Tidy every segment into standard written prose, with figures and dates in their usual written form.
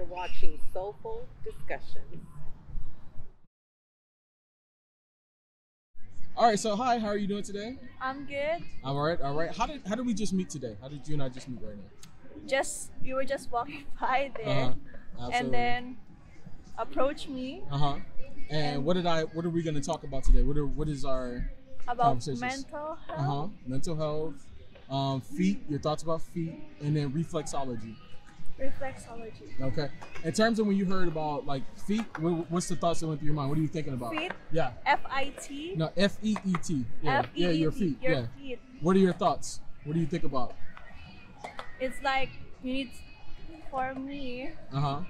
You're watching Soulful Discussions. All right, so hi, how are you doing today? I'm good. I'm all right, all right. How did we just meet today? How did you and I just meet right now? You were just walking by there, Absolutely. and then approached me And what are we going to talk about today? What is our about conversations? mental health. Mental health, feet. Your thoughts about feet, and then reflexology. Reflexology. Okay. In terms of when you heard about like feet, what's the thoughts that went through your mind? What are you thinking about? Feet. Yeah. F-I-T. No, F-E-E-T. Yeah. F-E-E-T. Yeah, your feet. Your feet. What are your thoughts? What do you think about? It's like you need. For me. Uh-huh.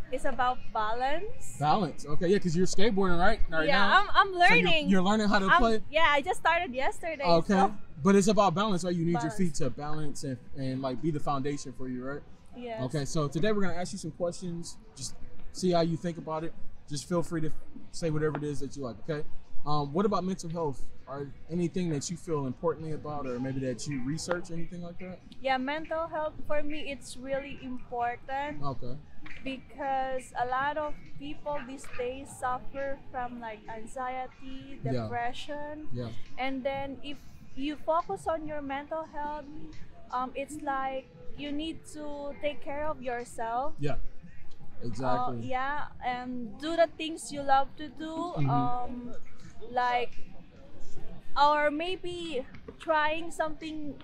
It's about balance. Balance. Okay, yeah, because you're skateboarding right now. I'm learning. So you're learning how to play. Yeah, I just started yesterday. Okay, so. But it's about balance, right? You need Balance. your feet to balance and like be the foundation for you, right? Yes. Okay, so today we're gonna ask you some questions. Just see how you think about it. Just feel free to say whatever it is that you like. Okay. What about mental health? Or anything that you feel importantly about, or maybe that you research, anything like that? Yeah, mental health for me it's really important. Okay. Because a lot of people these days suffer from like anxiety, depression, and then if you focus on your mental health, it's like you need to take care of yourself. Yeah, exactly. And do the things you love to do. Like, or maybe trying something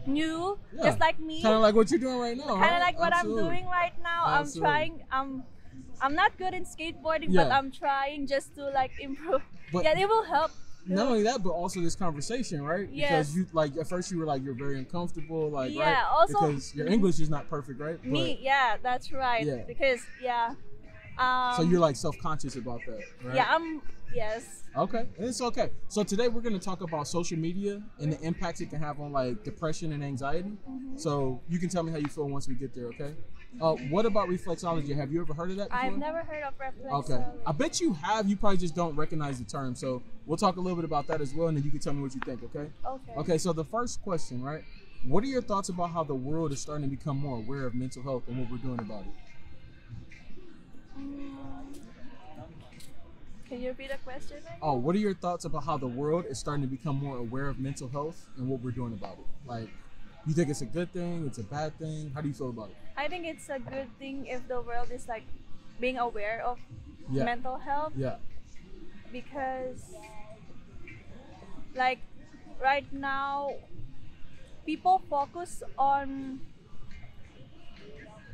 new, just like me. Kind of like what you're doing right now. Kind of like what Absolutely. I'm doing right now. Absolutely. I'm not good in skateboarding, but I'm trying just to like improve. But it will help. Not only that, but also this conversation, right? Yes. Because you like at first you were like you're very uncomfortable, like right? Also because your English is not perfect, right? That's right. Yeah. Because so you're like self-conscious about that, right? Yeah, yes. Okay, and it's okay. So today we're going to talk about social media and the impacts it can have on like depression and anxiety. So you can tell me how you feel once we get there, okay? What about reflexology? Have you ever heard of that before? I've never heard of reflexology. Okay, I bet you have. You probably just don't recognize the term. So we'll talk a little bit about that as well, and then you can tell me what you think, okay? Okay. Okay, so the first question, right? What are your thoughts about how the world is starting to become more aware of mental health and what we're doing about it? Can you repeat the question? Oh, what are your thoughts about how the world is starting to become more aware of mental health and what we're doing about it? Like, you think it's a good thing? It's a bad thing? How do you feel about it? I think it's a good thing if the world is like being aware of mental health. Yeah. Because like right now, people focus on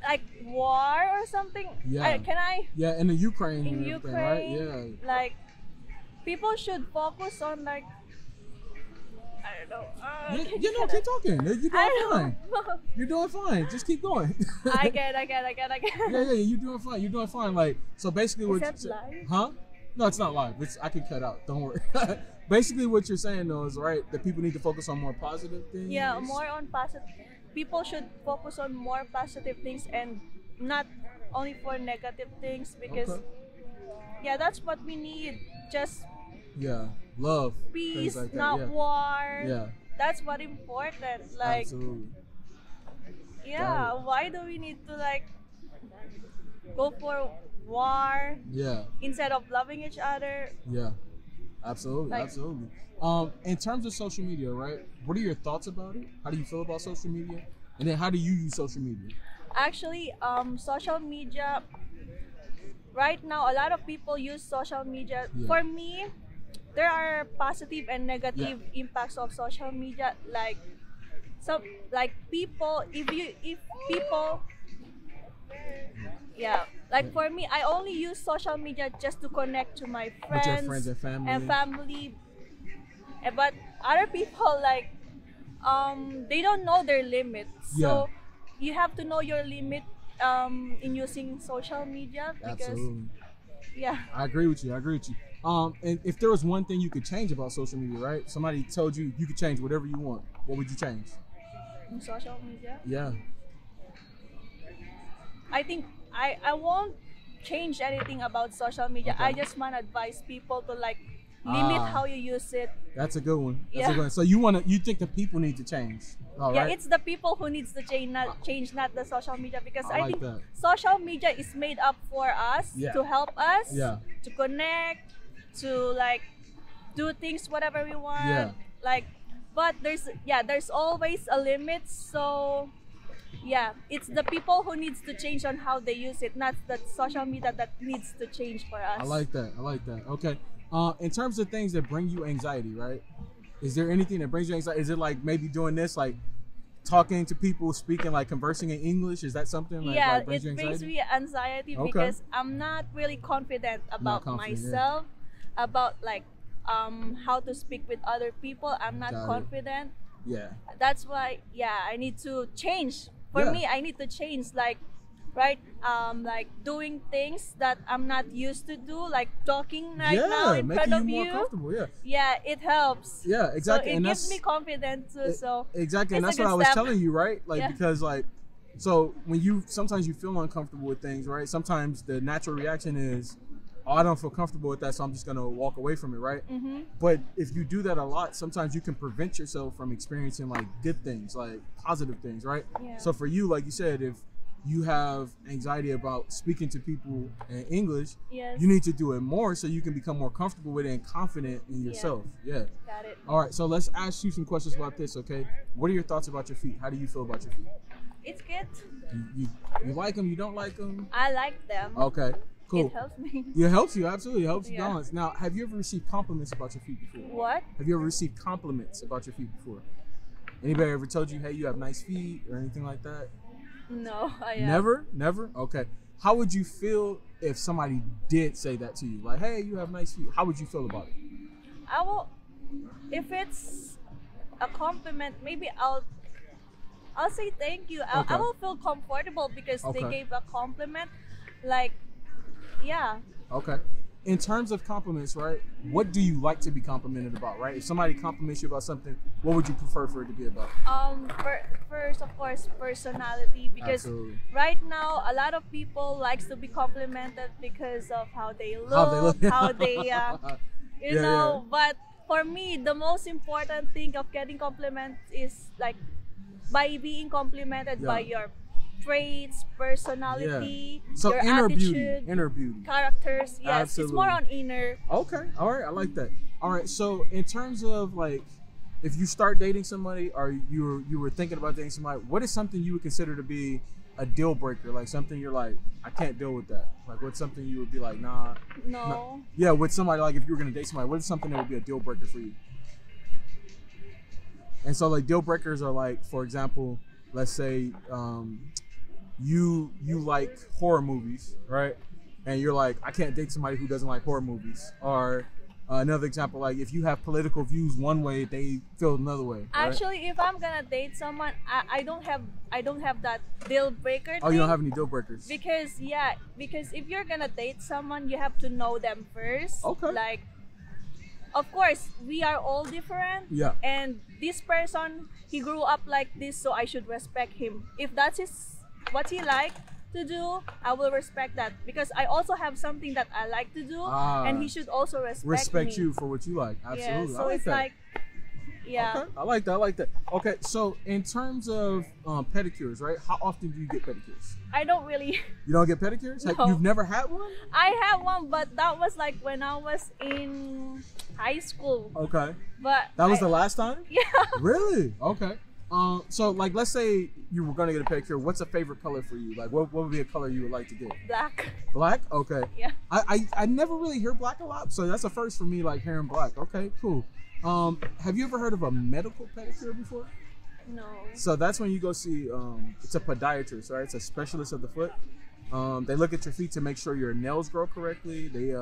like war or something. Yeah. Yeah, in the Ukraine. In and Ukraine, right? Yeah. like people should focus on like I don't know. Keep talking. You're doing fine. You're doing fine. Just keep going. I get. Yeah. You're doing fine. You're doing fine. Like so, basically, Is that live? Huh? No, it's not live. I can cut out. Don't worry. Basically, what you're saying though is right that people need to focus on more positive things. Yeah, more on positive. People should focus on more positive things and not only for negative things because that's what we need. Just love, peace, like not war. Yeah, that's what important. Like, absolutely. Yeah, why do we need to like go for war? Yeah. Instead of loving each other. Yeah, absolutely, absolutely. In terms of social media, right? What are your thoughts about it? How do you feel about social media? And then how do you use social media? Actually, social media, right now, a lot of people use social media. Yeah. For me, there are positive and negative impacts of social media. Like, people, for me, I only use social media just to connect to my friends, with your friends and family. But other people they don't know their limits. So you have to know your limit in using social media because absolutely. I agree with you. And if there was one thing you could change about social media, right? Somebody told you you could change whatever you want. What would you change? In social media? Yeah. I think I won't change anything about social media. Okay. I just want to advise people to like limit how you use it. That's a good one. That's Yeah. a good one. So you think the people need to change? All Yeah, right? it's the people who needs to change, not the social media, because I I like think that. social media is made up for us Yeah. to help us, Yeah. to connect, to like do things whatever we want. Yeah. Like, but there's always a limit. So yeah, it's the people who needs to change on how they use it, not the social media that needs to change for us. I like that. Okay. In terms of things that bring you anxiety, right? Is there anything that brings you anxiety? Is it like maybe doing this, like talking to people, speaking, like conversing in English? Is that something like, Yeah, like brings you it anxiety? brings me anxiety Okay. because I'm not really confident about confident, yeah. myself, about like how to speak with other people. I'm not Got it. confident. Yeah. That's why I need to change. For Yeah. me, I need to change, like like doing things that I'm not used to do, like talking right now in making front of you you. more comfortable. Yeah. Yeah, it helps. Yeah, exactly. So it and gives that's me confidence too. So exactly, and it's that's a what good I was step. telling you, right? Like Yeah. because like, so when sometimes you feel uncomfortable with things, right? Sometimes the natural reaction is, oh, I don't feel comfortable with that, so I'm just gonna walk away from it, right? Mm-hmm. But if you do that a lot, sometimes you can prevent yourself from experiencing like good things, like positive things, right? Yeah. So for you, like you said, if you have anxiety about speaking to people in English, Yes. you need to do it more so you can become more comfortable with it and confident in yourself. Yeah. Got it. All right, so let's ask you some questions about this, okay? What are your thoughts about your feet? How do you feel about your feet? It's good. You like them? You don't like them? I like them. Okay, cool. It helps me. It helps you, absolutely. It helps you Yeah. balance. Now, have you ever received compliments about your feet before? What? Have you ever received compliments about your feet before? Anybody ever told you, hey, you have nice feet or anything like that? No, I Never? Okay. How would you feel if somebody did say that to you? Like, hey, you have nice feet. How would you feel about it? I will. If it's a compliment, maybe I'll say thank you. Okay. I will feel comfortable because they Okay. gave a compliment. Like, yeah. Okay. In terms of compliments, right? What do you like to be complimented about, right? If somebody compliments you about something, what would you prefer for it to be about? First, of course, personality, because Absolutely. right now a lot of people likes to be complimented because of how they look, how they you Yeah, know. But for me, the most important thing of getting compliments is like by being complimented by your traits, personality, So your inner attitude, beauty. characters. Yes, Absolutely. it's more on inner. Okay. All right. I like that. All right. So in terms of like, if you start dating somebody or you were thinking about dating somebody, what is something you would consider to be a deal breaker? Like something you're like, I can't deal with that. Like what's something you would be like, nah. No. Yeah, with somebody, like if you were gonna date somebody, what is something that would be a deal breaker for you? And so like deal breakers are like, for example, let's say you like horror movies, right? And you're like, I can't date somebody who doesn't like horror movies. Or another example, like if you have political views one way, they feel another way. Right? Actually, if I'm gonna date someone, I don't have that deal breaker thing. Oh, you don't have any deal breakers? Because if you're gonna date someone, you have to know them first. Okay. Like, of course, we are all different. Yeah. And this person, he grew up like this, so I should respect him. If that's what he like to do, I will respect that, because I also have something that I like to do, and he should also respect me. You for what you like. Absolutely. Yeah, so I like it's that. like, yeah. Okay, I like that. Okay, so in terms of pedicures, right? How often do you get pedicures? I don't really. You don't get pedicures? No. You've never had one? I have one, but that was like when I was in high school. Okay. But That was the last time? Yeah. Really? Okay. So like, let's say you were gonna get a pedicure. What's a favorite color for you? Like, what would be a color you would like to get? Black. Black? Okay. Yeah. I never really hear black a lot, so that's a first for me. Like hearing black. Okay, cool. Have you ever heard of a medical pedicure before? No. So that's when you go see, it's a podiatrist, right? It's a specialist of the foot. They look at your feet to make sure your nails grow correctly. They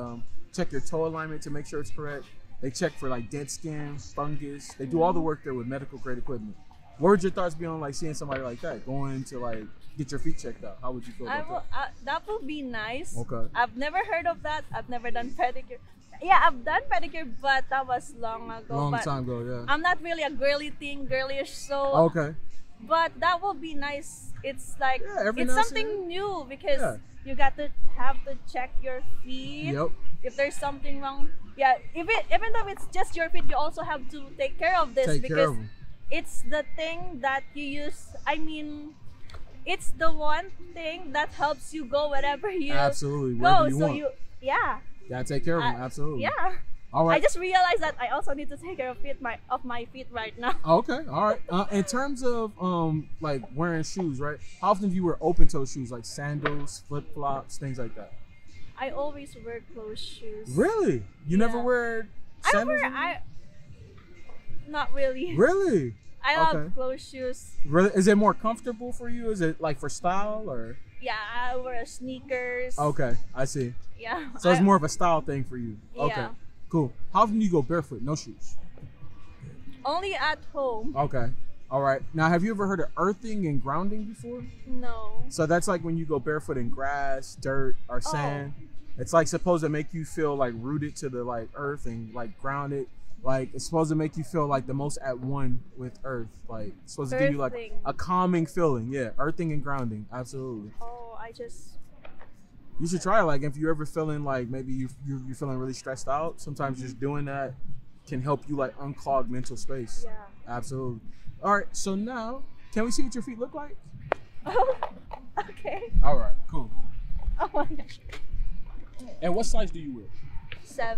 check your toe alignment to make sure it's correct. They check for like dead skin, fungus. They do all the work there with medical grade equipment. What would your thoughts be on like seeing somebody like that, going to like get your feet checked out? How would you feel about that? That would be nice. Okay. I've never heard of that. I've never done pedicure. Yeah, I've done pedicure, but that was long ago. Long but time ago, yeah. I'm not really a girlish, so Okay. but that will be nice. It's like every it's now and something then. new because Yeah. you got to have to check your feet. Yep. If there's something wrong, yeah. Even though it's just your feet, you also have to take care of this Take care because of 'em. it's the thing that you use. I mean, it's the one thing that helps you go wherever you Absolutely. go. Wherever you So want. yeah. Gotta take care of them. Absolutely. Yeah. All right. I just realized that I also need to take care of my feet right now. Okay, all right. In terms of like wearing shoes, right? How often do you wear open toe shoes, like sandals, flip flops, things like that? I always wear closed shoes. Really? You never Yeah. wear I don't sandals? wear. Not really. Really? I love Okay. closed shoes. Really? Is it more comfortable for you? Is it like for style or? Yeah, I wear sneakers. Okay, I see. Yeah. So it's more of a style thing for you. Okay, Yeah. cool. How often do you go barefoot, no shoes? Only at home. Okay, all right. Now, have you ever heard of earthing and grounding before? No. So that's like when you go barefoot in grass, dirt, or sand. It's like supposed to make you feel like rooted to the like earth and like grounded. Like it's supposed to make you feel like the most at one with earth. Like it's supposed to give you like Earthing. a calming feeling. Yeah, earthing and grounding. Absolutely. Oh, I just. You should try it. Like if you're ever feeling like maybe you're feeling really stressed out. Sometimes just doing that can help you like unclog mental space. Yeah. Absolutely. All right. So now, can we see what your feet look like? Oh. Okay. All right. Cool. Oh my gosh. And what size do you wear? 7.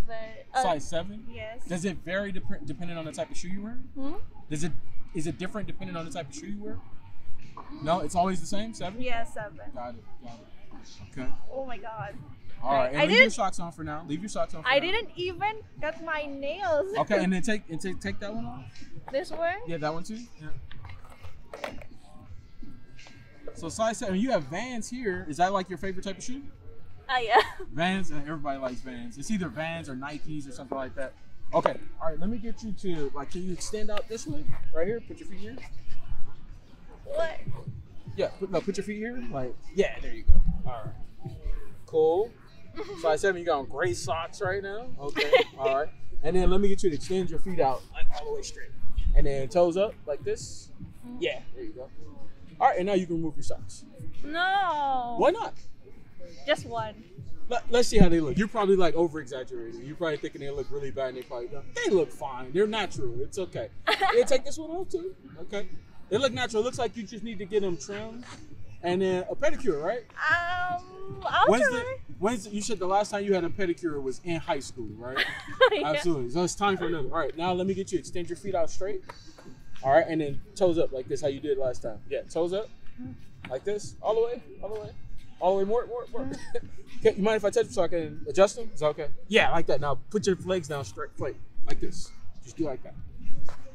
Size 7? Yes. Does it vary depending on the type of shoe you wear? Hmm? Is it different depending on the type of shoe you wear? No, it's always the same, 7? Yeah, 7. Got it. Okay. Oh my god. All right. And I leave your didn't- socks on for now. Leave your socks on for now. I didn't even cut my nails. Okay, and then take that one off. This one? Yeah, that one too. Yeah. So size 7, you have Vans here. Is that like your favorite type of shoe? Yeah. Vans, everybody likes Vans. It's either Vans or Nikes or something like that. Okay, all right, let me get you to, like, can you extend out this way? Right here, put your feet here. What? Yeah, put your feet here. Like, yeah, there you go. All right. Cool. Size 7, you got on gray socks right now. Okay, all right. And then let me get you to extend your feet out, like, all the way straight. And then toes up, like this. Yeah, there you go. All right, and now you can remove your socks. No. Why not? Just one. Let's see how they look. You're probably like over exaggerating. You're probably thinking they look really bad and they probably don't. They look fine. They're natural. It's okay. Yeah, take this one off too. Okay. They look natural. It looks like you just need to get them trimmed. And then a pedicure, right? I'll try. You said the last time you had a pedicure was in high school, right? Yeah. Absolutely. So it's time for another. All right, now let me get you to extend your feet out straight. All right, and then toes up like this, how you did last time. Yeah, toes up. Like this. All the way. All the way, more. Okay, you mind if I touch them so I can adjust them? Is that okay? Yeah, like that. Now put your legs down straight, like this. Just do like that.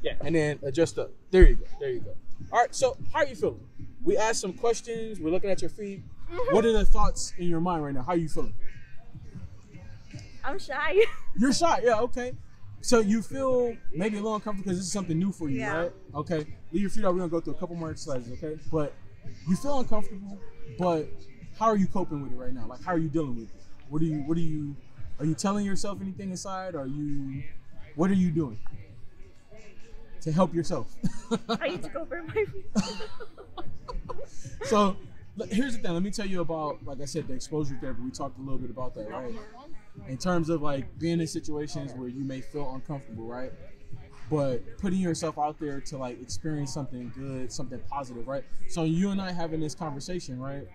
Yeah, and then adjust up. There you go. All right, so how are you feeling? We asked some questions. We're looking at your feet. What are the thoughts in your mind right now? How are you feeling? I'm shy. You're shy. Yeah, okay. So you feel maybe a little uncomfortable because this is something new for you, Yeah. right? Okay. Leave your feet out. We're going to go through a couple more exercises, okay? But you feel uncomfortable, but how are you coping with it right now? Like, how are you dealing with it? Are you telling yourself anything inside? What are you doing to help yourself? I need to go for my feet. So here's the thing. Let me tell you about, like I said, the exposure therapy. We talked a little bit about that, right? In terms of like being in situations where you may feel uncomfortable, right? But putting yourself out there to like experience something good, something positive, right? So you and I having this conversation, right?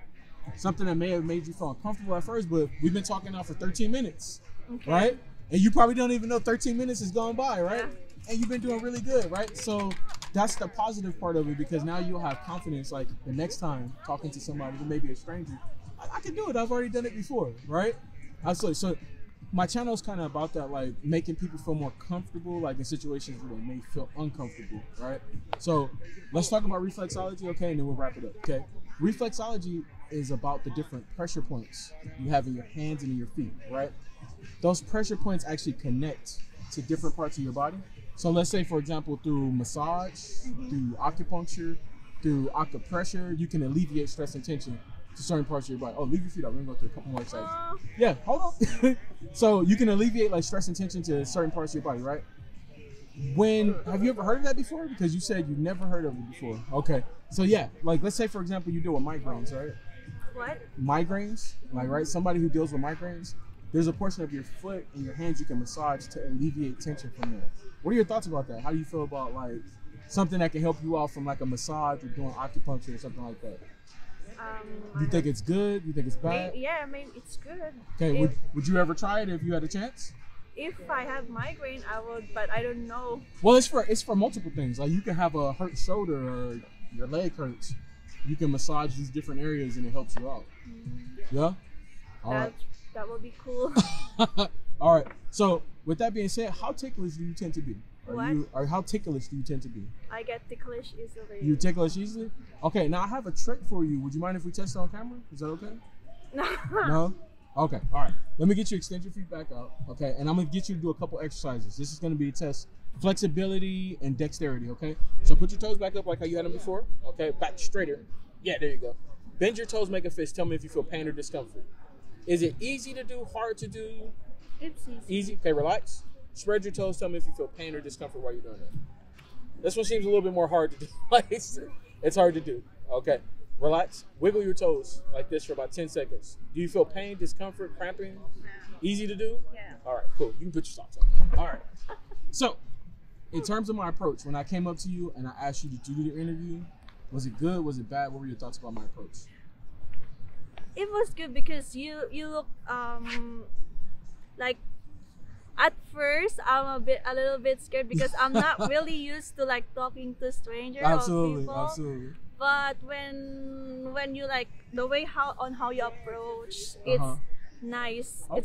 Something that may have made you feel uncomfortable at first, but we've been talking now for 13 minutes, Okay. right? And you probably don't even know 13 minutes has gone by, right? And you've been doing really good, right? So that's the positive part of it, because now you'll have confidence, like the next time talking to somebody who may be a stranger, I can do it. I've already done it before, right? Absolutely. So my channel is kind of about that, like making people feel more comfortable, like in situations where they may feel uncomfortable, right? So let's talk about reflexology, okay? And then we'll wrap it up, okay? Reflexology is about the different pressure points you have in your hands and in your feet, right? Those pressure points actually connect to different parts of your body. So let's say, for example, through massage, through acupuncture, through acupressure, you can alleviate stress and tension to certain parts of your body. Oh, leave your feet up. We're gonna go through a couple more exercises. Yeah, hold on. So you can alleviate like stress and tension to certain parts of your body, right? Have you ever heard of that before? Because you said you've never heard of it before. Okay. So yeah, like let's say for example you deal with migraines, right? What? Migraines, like right, somebody who deals with migraines, there's a portion of your foot and your hands you can massage to alleviate tension from there. What are your thoughts about that? How do you feel about like something that can help you out from like a massage or doing acupuncture or something like that? You think it's good? You think it's bad? Maybe it's good. Okay, would you ever try it if you had a chance? If I have migraine, I would, but I don't know. Well, it's for multiple things. Like you can have a hurt shoulder or your leg hurts. You can massage these different areas and it helps you out. Yeah? All right. That would be cool. All right. So with that being said, how ticklish do you tend to be? What? How ticklish do you tend to be? I get ticklish easily. You ticklish easily? Okay, now I have a trick for you. Would you mind if we test it on camera? Is that okay? No. No? Okay, all right. Let me get you extend your feet back out. Okay, and I'm gonna get you to do a couple exercises. This is gonna be a test flexibility and dexterity, okay? So put your toes back up like how you had them before. Okay, back straighter. Yeah, there you go. Bend your toes, make a fist. Tell me if you feel pain or discomfort. Is it easy to do, hard to do? It's easy. Easy? Okay, relax. Spread your toes. Tell me if you feel pain or discomfort while you're doing that. This one seems a little bit more hard to do. It's hard to do. Okay. Relax. Wiggle your toes like this for about 10 seconds. Do you feel pain, discomfort, cramping? Easy to do? Yeah. All right, cool. You can put your socks on. All right. So, in terms of my approach, when I came up to you and I asked you to do the interview, was it good? Was it bad? What were your thoughts about my approach? It was good because you look like at first I'm a little bit scared because I'm not really used to like talking to strangers or people. Absolutely. But when you like the way how you approach, it's nice. Okay.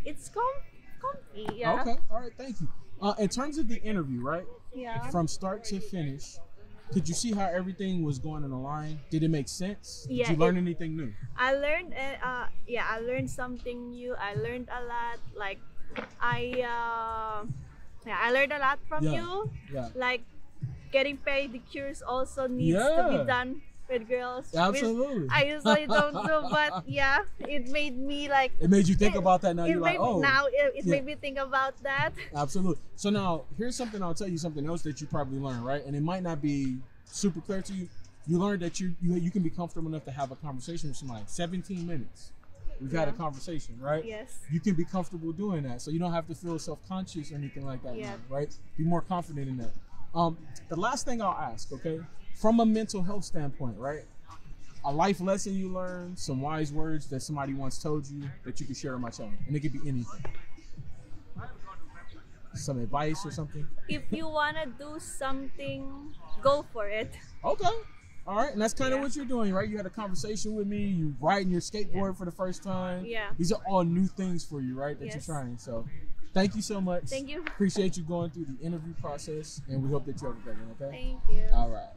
It's comfy. Yeah. Okay. All right. Thank you. In terms of the interview, right? Yeah. From start to finish, could you see how everything was going in a line? Did it make sense? Yeah. Did you learn anything new? I learned. I learned something new. I learned a lot. Like I learned a lot from you. Yeah. Like getting pedicures also needs to be done with girls. Absolutely. I usually don't do, but yeah, it made me like. It made you think about that. Now you're like, oh. Now it made me think about that. Absolutely. So now here's something. I'll tell you something else that you probably learned, right? And it might not be super clear to you. You learned that you can be comfortable enough to have a conversation with somebody. 17 minutes. We've had a conversation, right? Yes. You can be comfortable doing that, so you don't have to feel self-conscious or anything like that, now, right? Be more confident in that. The last thing I'll ask, okay, from a mental health standpoint, right? A life lesson you learned, some wise words that somebody once told you that you can share on my channel, and it could be anything. Some advice or something. If you wanna do something, go for it. Okay. All right, and that's kind of what you're doing, right? You had a conversation with me. You riding your skateboard for the first time. Yeah. These are all new things for you, right? That you're trying. So, thank you so much. Thank you. Appreciate you going through the interview process, and we hope that you have a great one. Okay. Thank you. All right.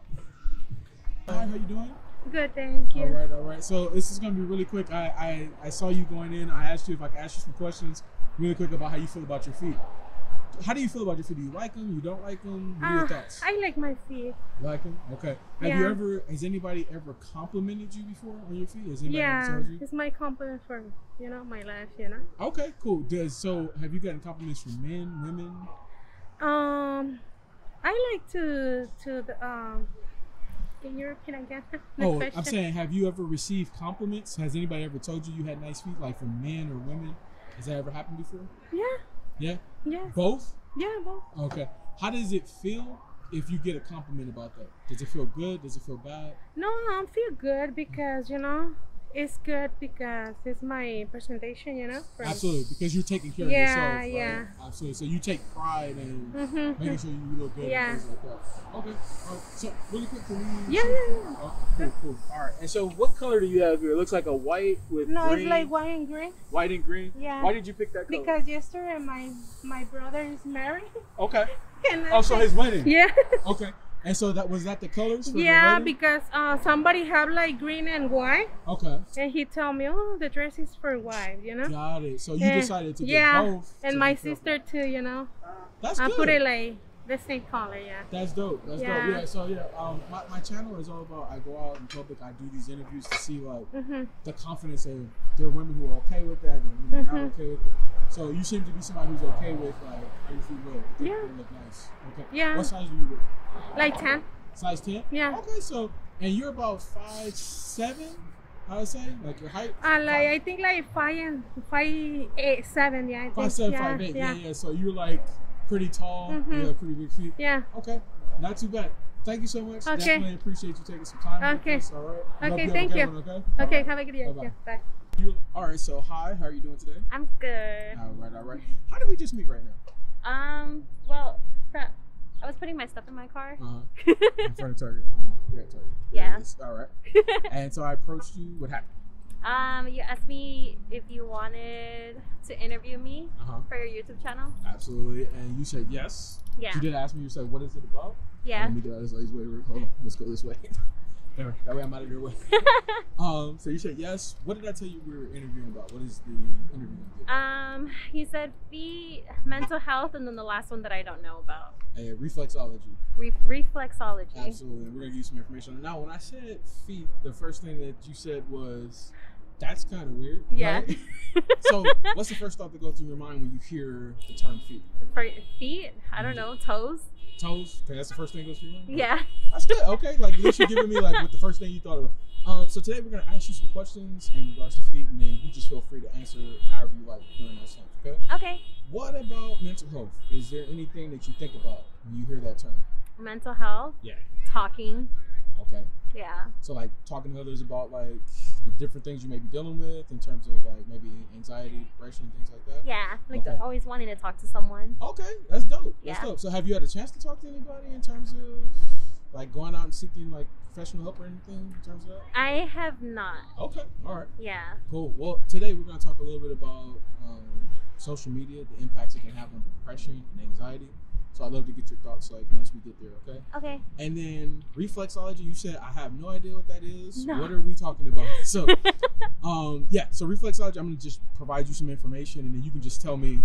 Hi, how you doing? Good, thank you. All right. So this is gonna be really quick. I saw you going in. I asked you if I could ask you some questions really quick about how you feel about your feet. How do you feel about your feet? Do you like them? You don't like them? What are your thoughts? I like my feet. You like them? Okay. Has anybody ever complimented you before on your feet? Has anybody ever told you? It's my compliment for, my life, Okay, cool. So have you gotten compliments from men, women? I like to can you repeat again? I'm saying, have you ever received compliments? Has anybody ever told you you had nice feet, like from men or women? Has that ever happened before? Yeah. Yeah? Yes. Both? Yeah, both. Okay. How does it feel if you get a compliment about that? Does it feel good? Does it feel bad? No, I feel good because, it's good because it's my presentation, Absolutely, because you're taking care of yourself, right? Yeah. Absolutely. So you take pride in making sure you look good and things like that. Okay. All right. So really quick, can we? Yeah. Okay, cool. All right. And so what color do you have here? It looks like a white with green. No, it's like white and green. White and green? Yeah. Why did you pick that color? Because yesterday my brother is married. Okay. So his wedding? Yeah. Okay. And so was that the colors for the wedding? Because somebody have like green and white. Okay. And he told me, the dress is for white, Got it. So you decided to get both. And my sister too, That's good. I put it like The same color, yeah. That's dope. That's dope. Yeah. So yeah, my channel is all about, I go out in public, I do these interviews to see like the confidence of, there are women who are okay with that, and women not okay with it. So you seem to be somebody who's okay with like how you look. Yeah. You look nice. Okay. Yeah. What size do you wear? Like 10. Size 10? Yeah. Okay, so and you're about 5'7", I would say, like your height. I think like 5'8", 7", yeah. I think. 5'7", 5'8". Yeah. So you're like pretty tall. You have pretty big feet. Yeah. Okay. Not too bad. Thank you so much. Okay. Definitely appreciate you taking some time. Okay. With us, all right. Okay. Thank you. Okay. Okay. Have a good day. Bye-bye. Yeah. Bye. All right. So hi. How are you doing today? I'm good. All right. How did we just meet right now? Well, I was putting my stuff in my car. In front of Target. You're at Target. Yeah. All right. And so I approached you. What happened? You asked me if you wanted to interview me for your YouTube channel. Absolutely. And you said yes. Yeah. You did ask me. You said, "What is it about?" Yeah. Let me get out this way. Hold on. Let's go this way. There. That way I'm out of your way. So you said yes. What did I tell you we were interviewing about? What is the interview going to be? He said feet, mental health, and then the last one that I don't know about. Reflexology. Reflexology. Absolutely. And we're going to give you some information on it. Now, when I said feet, the first thing that you said was, that's kind of weird. Yeah. Right? So what's the first thought that goes through your mind when you hear the term feet? For feet, I don't know, toes. Toes? Okay, that's the first thing that goes through your mind? Yeah. That's good. Okay, like at least you're giving me like what the first thing you thought of. So today we're going to ask you some questions in regards to feet, and then you just feel free to answer however you like during those times, okay? Okay. What about mental health? Is there anything that you think about when you hear that term? Mental health. Yeah. Talking. Okay. Yeah. So like talking to others about like the different things you may be dealing with in terms of like maybe anxiety, depression, things like that? Yeah. Like Okay. always wanting to talk to someone. Okay, that's dope. That's Yeah. dope. So have you had a chance to talk to anybody in terms of like going out and seeking like professional help or anything in terms of that? I have not. Okay, all right. Yeah. Cool. Well, today we're going to talk a little bit about social media, the impacts it can have on depression and anxiety. So I'd love to get your thoughts like once we get there, okay? Okay. And then reflexology, you said I have no idea what that is. No. What are we talking about? So so reflexology, I'm gonna just provide you some information and then you can just tell me,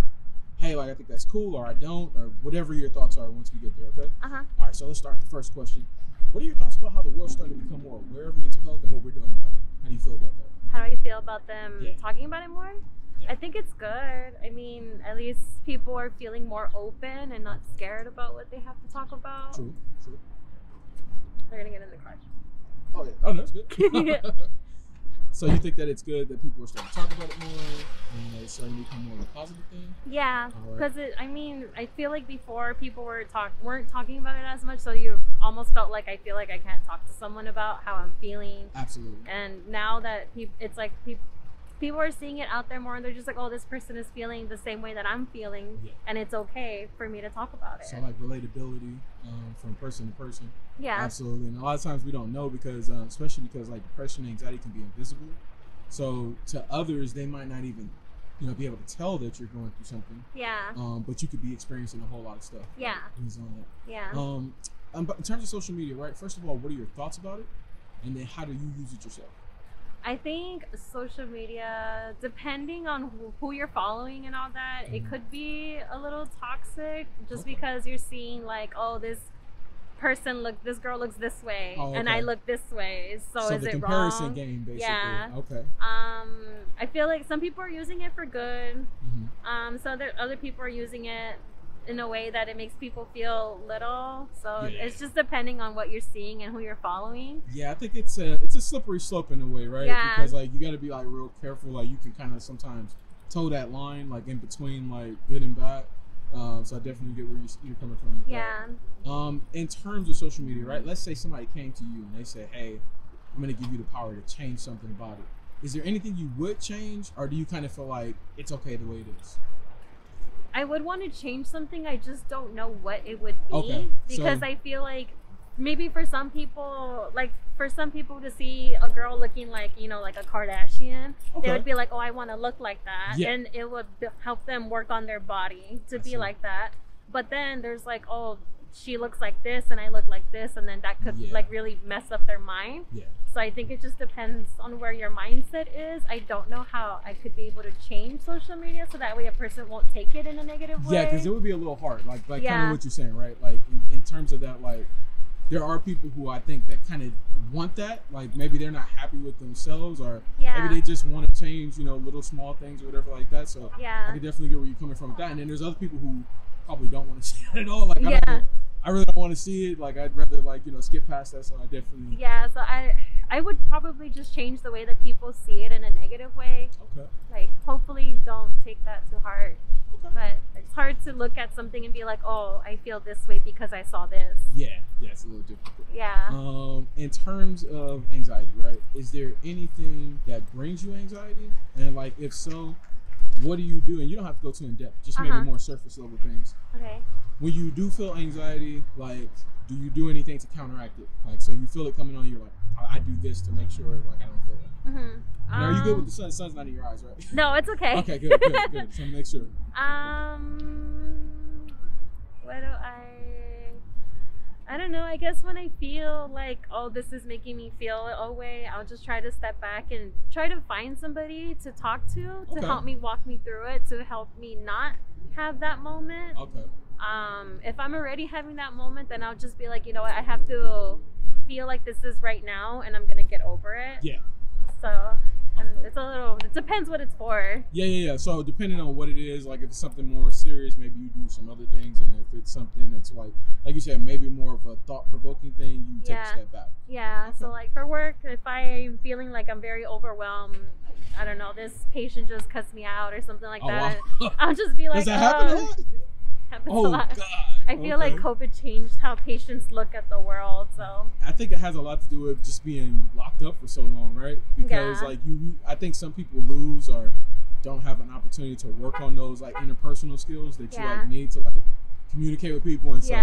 hey, like I think that's cool or I don't, or whatever your thoughts are once we get there, okay? Uh-huh. All right, so let's start with the first question. What are your thoughts about how the world's starting to become more aware of mental health and what we're doing about it? How do you feel about that? How do you feel about them Yeah. talking about it more? Yeah. I think it's good. I mean, at least people are feeling more open and not scared about what they have to talk about. True. They're gonna get in the car. Oh yeah. Oh, that's good. Yeah. So you think that it's good that people are starting to talk about it more and that it's starting to become more of a positive thing? Yeah, All right. because I feel like before people weren't talking about it as much, so you almost felt like I feel like I can't talk to someone about how I'm feeling. Absolutely. And now that it's like people are seeing it out there more, and they're just like, oh, this person is feeling the same way that I'm feeling, Yeah. and it's okay for me to talk about it. So like relatability from person to person. Yeah. Absolutely. And a lot of times we don't know because, especially because like depression and anxiety can be invisible. So to others, they might not even, be able to tell that you're going through something. Yeah. But you could be experiencing a whole lot of stuff. Yeah. Things on that. Yeah. But in terms of social media, right? First of all, what are your thoughts about it? And then how do you use it yourself? I think social media, depending on who you're following and all that, it could be a little toxic just Okay. because you're seeing like, oh, this girl looks this way, and I look this way. So is the it comparison wrong? game, basically. Yeah. Okay. I feel like some people are using it for good. Mm-hmm. So other people are using it in a way that it makes people feel little. So Yeah. it's just depending on what you're seeing and who you're following. Yeah, I think it's a slippery slope in a way, right? Yeah. Because like you got to be like real careful. Like you can kind of sometimes toe that line, like in between like good and bad. So I definitely get where you're coming from. With Yeah. that. In terms of social media, right? Let's say somebody came to you and they say, "Hey, I'm going to give you the power to change something about it." Is there anything you would change, or do you kind of feel like it's okay the way it is? I would want to change something. I just don't know what it would be. Okay, Because so- I feel like maybe for some people to see a girl looking like, like a Kardashian, Okay. they would be like, oh, I want to look like that. Yeah. And it would help them work on their body to be see. like that. But then there's like, oh, she looks like this and I look like this, and then that could like really mess up their mind. So I think it just depends on where your mindset is. I don't know how I could be able to change social media so that way a person won't take it in a negative way. Yeah, because it would be a little hard, like kind of what you're saying, right? Like in terms of that, like there are people who I think that kind of want that, like maybe they're not happy with themselves, or maybe they just want to change, you know, little small things or whatever like that. So I can definitely get where you're coming from with that. And then there's other people who probably don't want to see it at all. Like I really don't want to see it. Like I'd rather like, you know, skip past that. So I definitely so I would probably just change the way that people see it in a negative way. Like hopefully don't take that to heart. But it's hard to look at something and be like, oh, I feel this way because I saw this. Yeah, it's a little difficult. In terms of anxiety, right? Is there anything that brings you anxiety? And like, if so, what do you do? And you don't have to go too in depth, just maybe more surface level things. When you do feel anxiety, like, do you do anything to counteract it? Like, so you feel it coming on, you're like, I do this to make sure like I don't feel it. And are you good with the sun? The sun's not in your eyes, right? No, it's okay. Okay, good. So make sure. What do I don't know. I guess when I feel like, oh, this is making me feel a way, I'll just try to step back and try to find somebody to talk to help me walk me through it, to help me not have that moment. If I'm already having that moment, then I'll just be like, you know what, I have to feel like this is right now and I'm gonna get over it. So it depends what it's for. So depending on what it is, like if it's something more serious, maybe you do some other things, and if it's something that's like you said, maybe more of a thought-provoking thing, you take a step back. So like for work, if I'm feeling like I'm very overwhelmed, I don't know, this patient just cussed me out or something like that, wow. I'll just be like, does that happen a lot? Happens a lot. God. I feel like COVID changed how patients look at the world. So I think it has a lot to do with just being locked up for so long, right? Because like I think some people lose or don't have an opportunity to work on those like interpersonal skills that you like need to like communicate with people, and so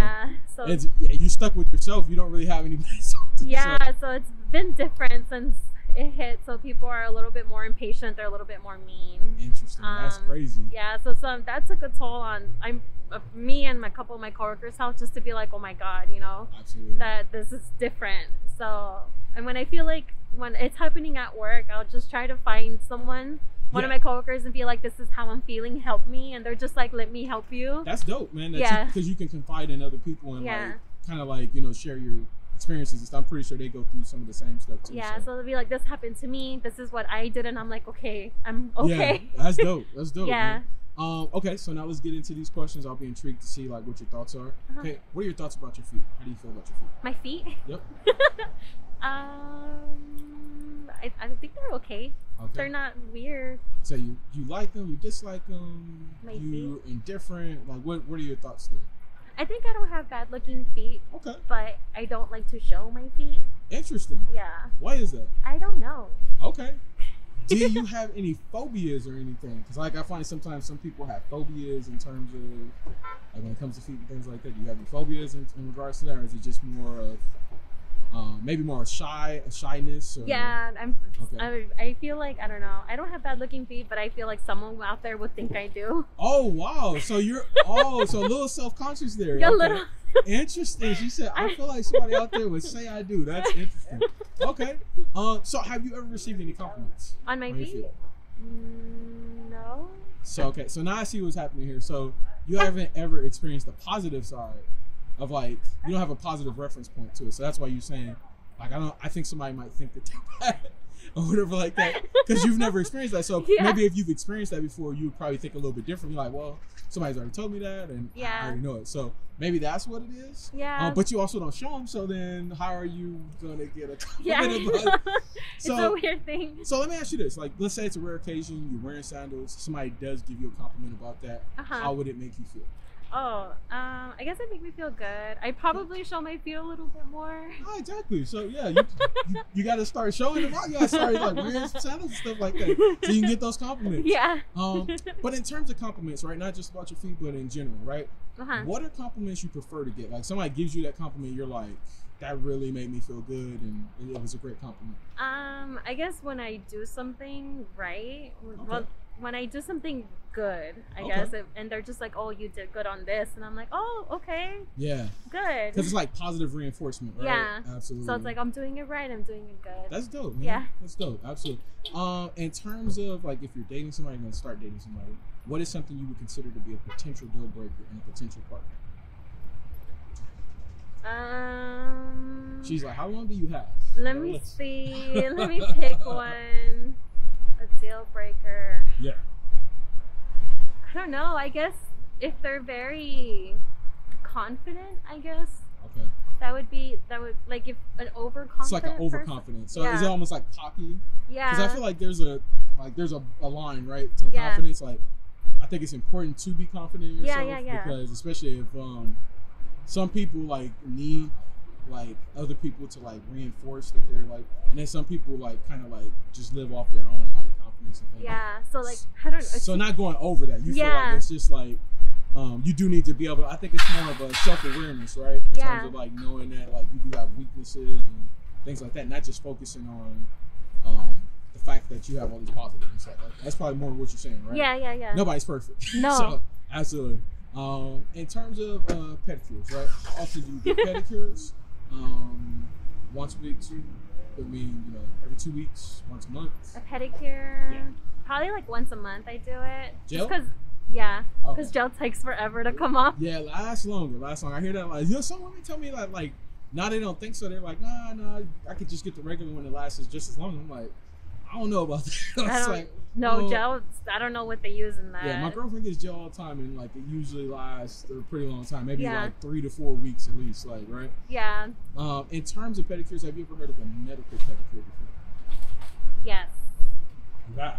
it's, you stuck with yourself. You don't really have anybody. So it's been different since it hit, so people are a little bit more impatient. They're a little bit more mean. Interesting. That's crazy. So that took a toll on me and a couple of my coworkers' health, just to be like, oh my god, you know, that this is different. So, and when I feel like when it's happening at work, I'll just try to find someone, one of my coworkers, and be like, this is how I'm feeling, help me. And they're just like, let me help you. That's dope, man. Because you can confide in other people and like kind of like, you know, share your experiences and stuff. I'm pretty sure they go through some of the same stuff too. So they'll be like, this happened to me, this is what I did, and I'm like, okay, I'm okay. That's dope. Man. Okay, so now let's get into these questions. I'll be intrigued to see like what your thoughts are. Okay, what are your thoughts about your feet? How do you feel about your feet? My feet? Yep. I think they're okay. They're not weird. So you like them, you dislike them, my feet? Indifferent? Like what are your thoughts there? I think I don't have bad looking feet. Okay. But I don't like to show my feet. Interesting. Yeah. Why is that? I don't know. Okay. Do you have any phobias or anything? Because like I find sometimes some people have phobias in terms of like when it comes to feet and things like that. Do you have any phobias in regards to that, or is it just more of maybe more shyness? Or... Yeah, I feel like, I don't know. I don't have bad looking feet, but I feel like someone out there would think I do. Oh wow! So you're so a little self-conscious there. Yeah, a little. Interesting. She said, I feel like somebody out there would say I do. That's interesting. Okay. So have you ever received any compliments on my feet? No. So okay. So now I see what's happening here. So you haven't ever experienced the positive side of like, you don't have a positive reference point to it. So that's why you're saying like, I think somebody might think that they're bad or whatever like that, because you've never experienced that. So maybe if you've experienced that before, you would probably think a little bit different. You're like, well, somebody's already told me that, and I already know it. So maybe that's what it is. Yeah. But you also don't show them. So then how are you going to get a compliment about it? It's a weird thing. So let me ask you this. Like, let's say it's a rare occasion, you're wearing sandals, somebody does give you a compliment about that. How would it make you feel? I guess it make me feel good. I probably show my feet a little bit more. Oh, exactly. So yeah, you got to start showing them out. You got to start like wearing sandals and stuff like that, so you can get those compliments. Yeah. But in terms of compliments, right? Not just about your feet, but in general, right? What are compliments you prefer to get? Like somebody gives you that compliment, you're like, that really made me feel good, and it was a great compliment. I guess when I do something right, well, when I do something good, I guess, and they're just like, oh, you did good on this, and I'm like, oh, okay, yeah, good, because it's like positive reinforcement, right? Yeah, absolutely. So it's like I'm doing it right, I'm doing it good. That's dope, man. Yeah, that's dope, absolutely. In terms of like if you're dating somebody, going to start dating somebody, what is something you would consider to be a potential deal breaker in a potential partner? She's like, how long do you have? Let me see. Let me pick one. A deal breaker. Yeah. I don't know. I guess if they're very confident, I guess. Okay. That would like if an overconfident. It's like an overconfident. So is it almost like cocky? Yeah. Because I feel like there's a line, right, to confidence. Like, I think it's important to be confident in yourself. Yeah. Because especially if some people like need like other people to like reinforce that they're like, and then some people like kind of like just live off their own like confidence and things. Yeah. So like I don't know. So not going over that. You feel like it's just like you do need to be able to, I think it's more of a self-awareness, right? In terms of like knowing that like you do have weaknesses and things like that, not just focusing on the fact that you have all these positives and stuff. Like, that's probably more what you're saying, right? Yeah. Nobody's perfect. No. So, absolutely. In terms of pedicures, right? How often do you get pedicures? Once a week, every 2 weeks, once a month. A pedicure, probably like once a month. I do it. Gel? Just because gel takes forever to come off. Yeah, lasts longer. I hear that. Like, some women tell me like, nah, they don't think so. They're like, nah, I could just get the regular one that lasts just as long. I'm like, I don't know about that. Gel. I don't know what they use in that. Yeah, my girlfriend gets gel all the time, and like it usually lasts a pretty long time, maybe like 3 to 4 weeks at least, like right. Yeah. In terms of pedicures, have you ever heard of a medical pedicure before? Yes. You have.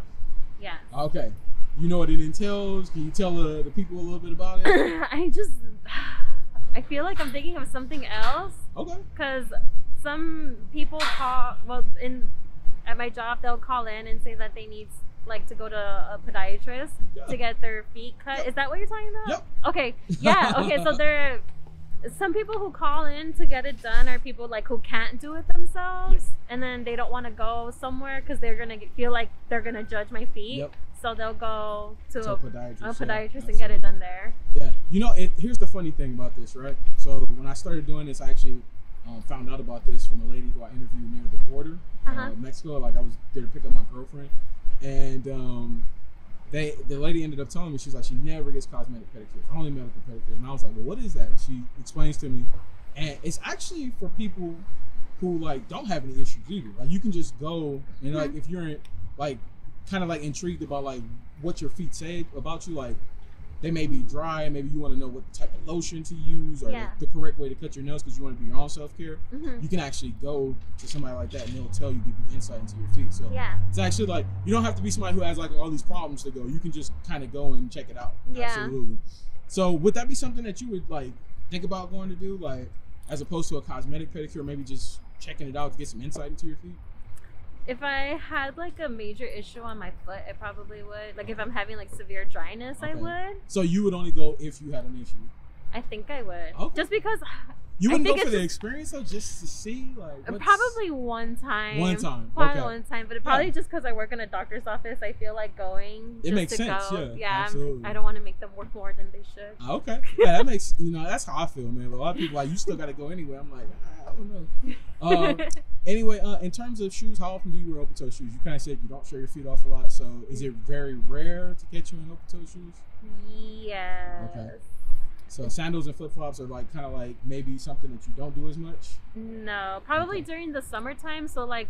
Yes. Okay. You know what it entails? Can you tell the people a little bit about it? I feel like I'm thinking of something else. Okay. Because some people at my job, they'll call in and say that they need like to go to a podiatrist to get their feet cut. Is that what you're talking about? Yep. Okay. Yeah. Okay. So there, some people who call in to get it done are people like who can't do it themselves, and then they don't want to go somewhere because they're gonna feel like they're gonna judge my feet. Yep. So they'll go to a podiatrist and get it done there. Yeah. Here's the funny thing about this, right? So when I started doing this, I actually found out about this from a lady who I interviewed near the border of Mexico. Like I was there to pick up my girlfriend, and the lady ended up telling me, she's like, she never gets cosmetic pedicures, only medical pedicures. And I was like, well, what is that? And she explains to me, and it's actually for people who like don't have any issues either. Like you can just go and like if you're like kind of like intrigued about like what your feet say about you, like they may be dry, and maybe you want to know what type of lotion to use or the correct way to cut your nails because you want to do your own self-care. You can actually go to somebody like that and they'll tell you, give you insight into your feet. So it's actually like, you don't have to be somebody who has like all these problems to go. You can just kind of go and check it out. Absolutely. So would that be something that you would like think about going to do, like as opposed to a cosmetic pedicure, maybe just checking it out to get some insight into your feet? If I had like a major issue on my foot, I probably would. Like if I'm having like severe dryness, I would. So you would only go if you had an issue? I think I would. Okay. Just because you wouldn't go for the experience though, just to see like probably one time. Probably one time, but probably just because I work in a doctor's office, I feel like going. It makes sense. Go. Absolutely. I don't want to make them work more than they should. Okay. Yeah, that makes that's how I feel, man. But a lot of people like, you still got to go anyway. I'm like, I don't know. Anyway, in terms of shoes, how often do you wear open-toe shoes? You kind of said you don't show your feet off a lot, so is it very rare to catch you in open-toe shoes? Yes. Okay. So sandals and flip-flops are like kind of like maybe something that you don't do as much? No, probably during the summertime. So like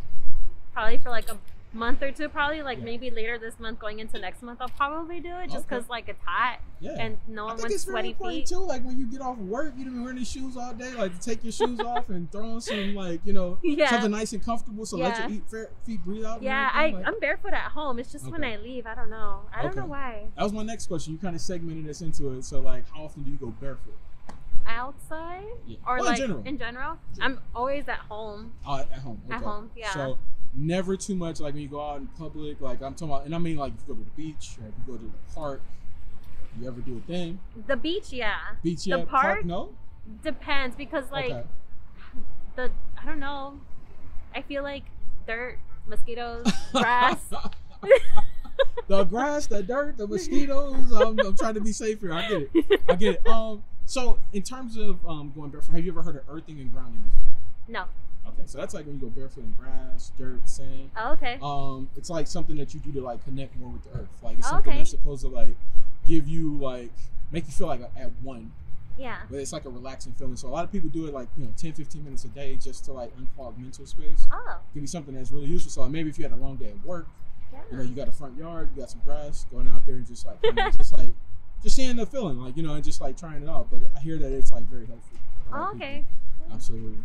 probably for like a month or two, probably like maybe later this month going into next month, I'll probably do it just because like it's hot and no one wants sweaty feet too. Like when you get off work, you don't wear these shoes all day, like to take your shoes off and throw on some like something nice and comfortable, so let your feet breathe out. I'm barefoot at home. It's just when I leave, I don't know why. That was my next question. You kind of segmented us into it. So like, how often do you go barefoot? Outside or like in general? I'm always at home. At home. Okay. At home, yeah. So never too much like when you go out in public, like I'm talking about, and I mean like if you go to the beach or if you go to the park, you ever do a thing? The beach, yeah. Beach, yeah. The park, no? Depends because like I don't know. I feel like dirt, mosquitoes, grass. The grass, the dirt, the mosquitoes. I'm trying to be safe here. I get it. So in terms of going barefoot, have you ever heard of earthing and grounding before? No. Okay, so that's like when you go barefoot in grass, dirt, sand. Oh, okay. It's like something that you do to like connect more with the earth. Like it's something that's supposed to like give you like make you feel like at one. Yeah. But it's like a relaxing feeling. So a lot of people do it like 10, 15 minutes a day just to like unclog mental space. Oh. It can be something that's really useful. So like, maybe if you had a long day at work, you got a front yard, you got some grass, going out there and just like just seeing the feeling, like and just like trying it out. But I hear that it's like very helpful. Oh, okay. Absolutely.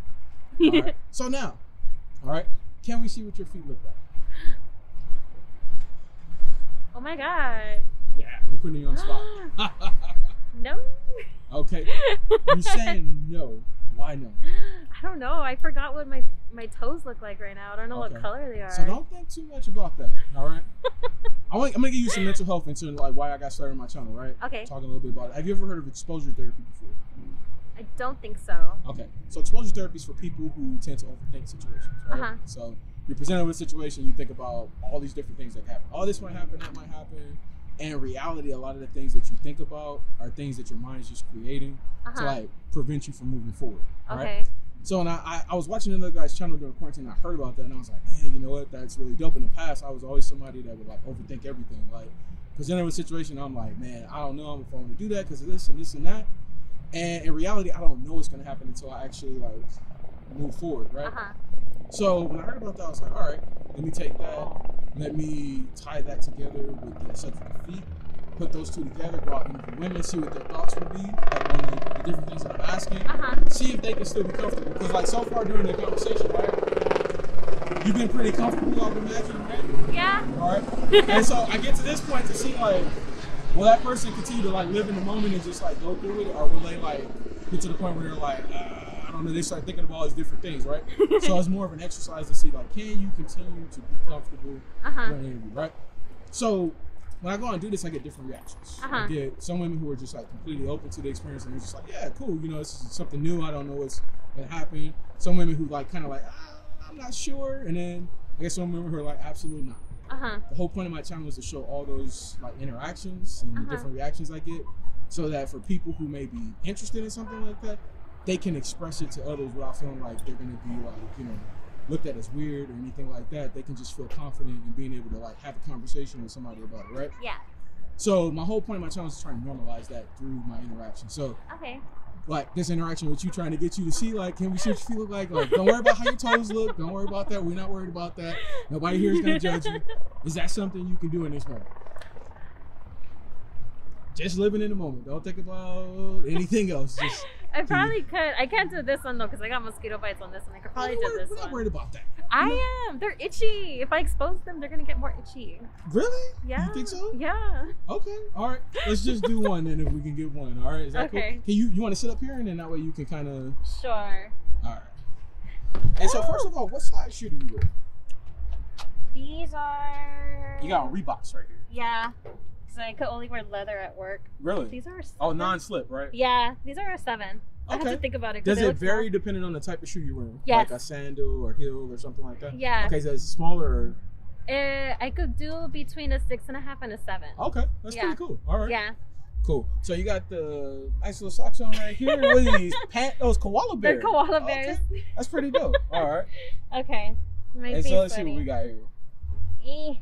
All right. So now, all right, can we see what your feet look like? Oh my God. Yeah, we're putting you on the spot. No. Okay. You're saying no. Why no? I don't know. I forgot what my toes look like right now. I don't know what color they are. So don't think too much about that. All right. I'm gonna give you some mental health into like why I got started on my channel, right? Okay. Talking a little bit about it. Have you ever heard of exposure therapy before? I don't think so. Okay. So exposure therapy is for people who tend to overthink situations, right? So you're presented with a situation, you think about all these different things that happen. Oh, this might happen, that might happen. And in reality, a lot of the things that you think about are things that your mind is just creating to like prevent you from moving forward. Right? Okay. So when I was watching another guy's channel during quarantine, I heard about that and I was like, man, you know what? That's really dope. In the past, I was always somebody that would like overthink everything. Like presented with a situation, I'm like, man, I don't know if I want to do that because of this and this and that. And in reality, I don't know what's going to happen until I actually like move forward, right? So when I heard about that, I was like, all right, let me take that, let me tie that together with the subject of feet, put those two together, go out and interview women, see what their thoughts would be, like on the different things that I'm asking, see if they can still be comfortable. Because like so far during the conversation, right, you've been pretty comfortable, I would imagine, right? Yeah. All right. And so I get to this point to see like, will that person continue to like live in the moment and just like go through it, or will they like get to the point where they're like, I don't know, they start thinking of all these different things, right? So it's more of an exercise to see like, can you continue to be comfortable during an interview, right? So when I go out and do this, I get different reactions. I get some women who are just like completely open to the experience and they're just like, yeah, cool, this is something new, I don't know what's gonna happen. Some women who like kind of like, I'm not sure, and then I guess some women who are like, absolutely not. The whole point of my channel is to show all those like interactions and the different reactions I get, so that for people who may be interested in something like that, they can express it to others without feeling like they're going to be like, looked at as weird or anything like that. They can just feel confident in being able to like have a conversation with somebody about it, right? Yeah. So my whole point of my channel is to try to normalize that through my interaction. So like this interaction with you, trying to get you to see like, can we see what your feet look like? Like, don't worry about how your toes look. Don't worry about that. We're not worried about that. Nobody here is going to judge you. Is that something you can do in this moment? Just living in the moment. Don't think about anything else. Just I probably could. I can't do this one though because I got mosquito bites on this one. I could probably do this one. We're not worried about that. I am. They're itchy. If I expose them, they're gonna get more itchy. Really? Yeah. You think so? Yeah. Okay. All right. Let's just do one then if we can get one. All right. Is that cool? Can you want to sit up here and then that way you can kind of. Sure. All right. And so first of all, what size shoe do you wear? These are. You got Reeboks right here. Yeah. So I could only wear leather at work. Really? These are 7. Oh, non-slip, right? Yeah, these are a 7. Okay. I have to think about it. Does it vary depending on the type of shoe you're wearing? Yes. Like a sandal or heel or something like that? Yeah. Okay, so it's smaller or? I could do between a 6.5 and a 7. Okay, that's pretty cool. All right. Yeah. Cool. So you got the nice little socks on right here. What are these? Those koala bears. They're koala bears. Okay. That's pretty dope. All right. Okay. And so let's see what we got here.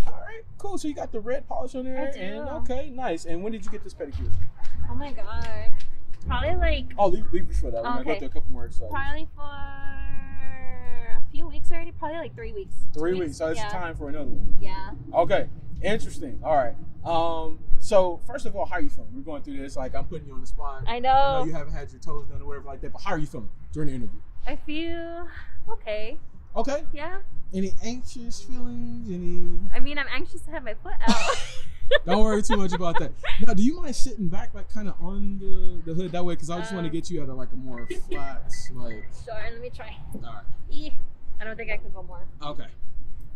All right, cool. So you got the red polish on there. I do. And okay, nice. And when did you get this pedicure? Oh my god. Probably like. Oh, leave this for that. We're gonna go through a couple more exercises. Probably for a few weeks already. Probably like 3 weeks. 3 weeks. So it's time for another one. Yeah. Okay. Interesting. All right. So first of all, how are you feeling? We're going through this. Like I'm putting you on the spot. I know. I know you haven't had your toes done or whatever like that. But how are you feeling during the interview? I feel okay. Okay. Yeah. Any anxious feelings? I mean, I'm anxious to have my foot out. Don't worry too much about that. Now, do you mind sitting back, like, kind of on the hood that way? Because I just want to get you at a more flat, like. Sure, let me try. All right. I don't think I can go more. Okay.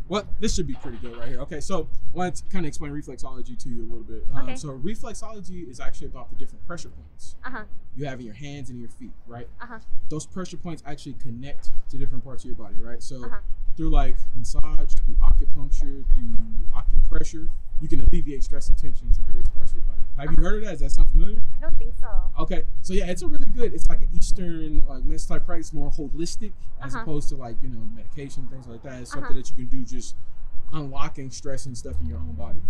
Well, this should be pretty good right here. Okay, so I want to kind of explain reflexology to you a little bit. Okay. So reflexology is actually about the different pressure points Uh-huh. you have in your hands and your feet, right? Uh-huh. Those pressure points actually connect to different parts of your body, right? So Uh-huh. through like massage, through acupuncture, through acupressure, you can alleviate stress and tension to various parts of your body. Have you heard of that? Does that sound familiar? I don't think so. Okay, so yeah, it's a really good. It's like an Eastern like medicine type practice, more holistic as opposed to like medication, things like that. It's something that you can do just unlocking stress and stuff in your own body.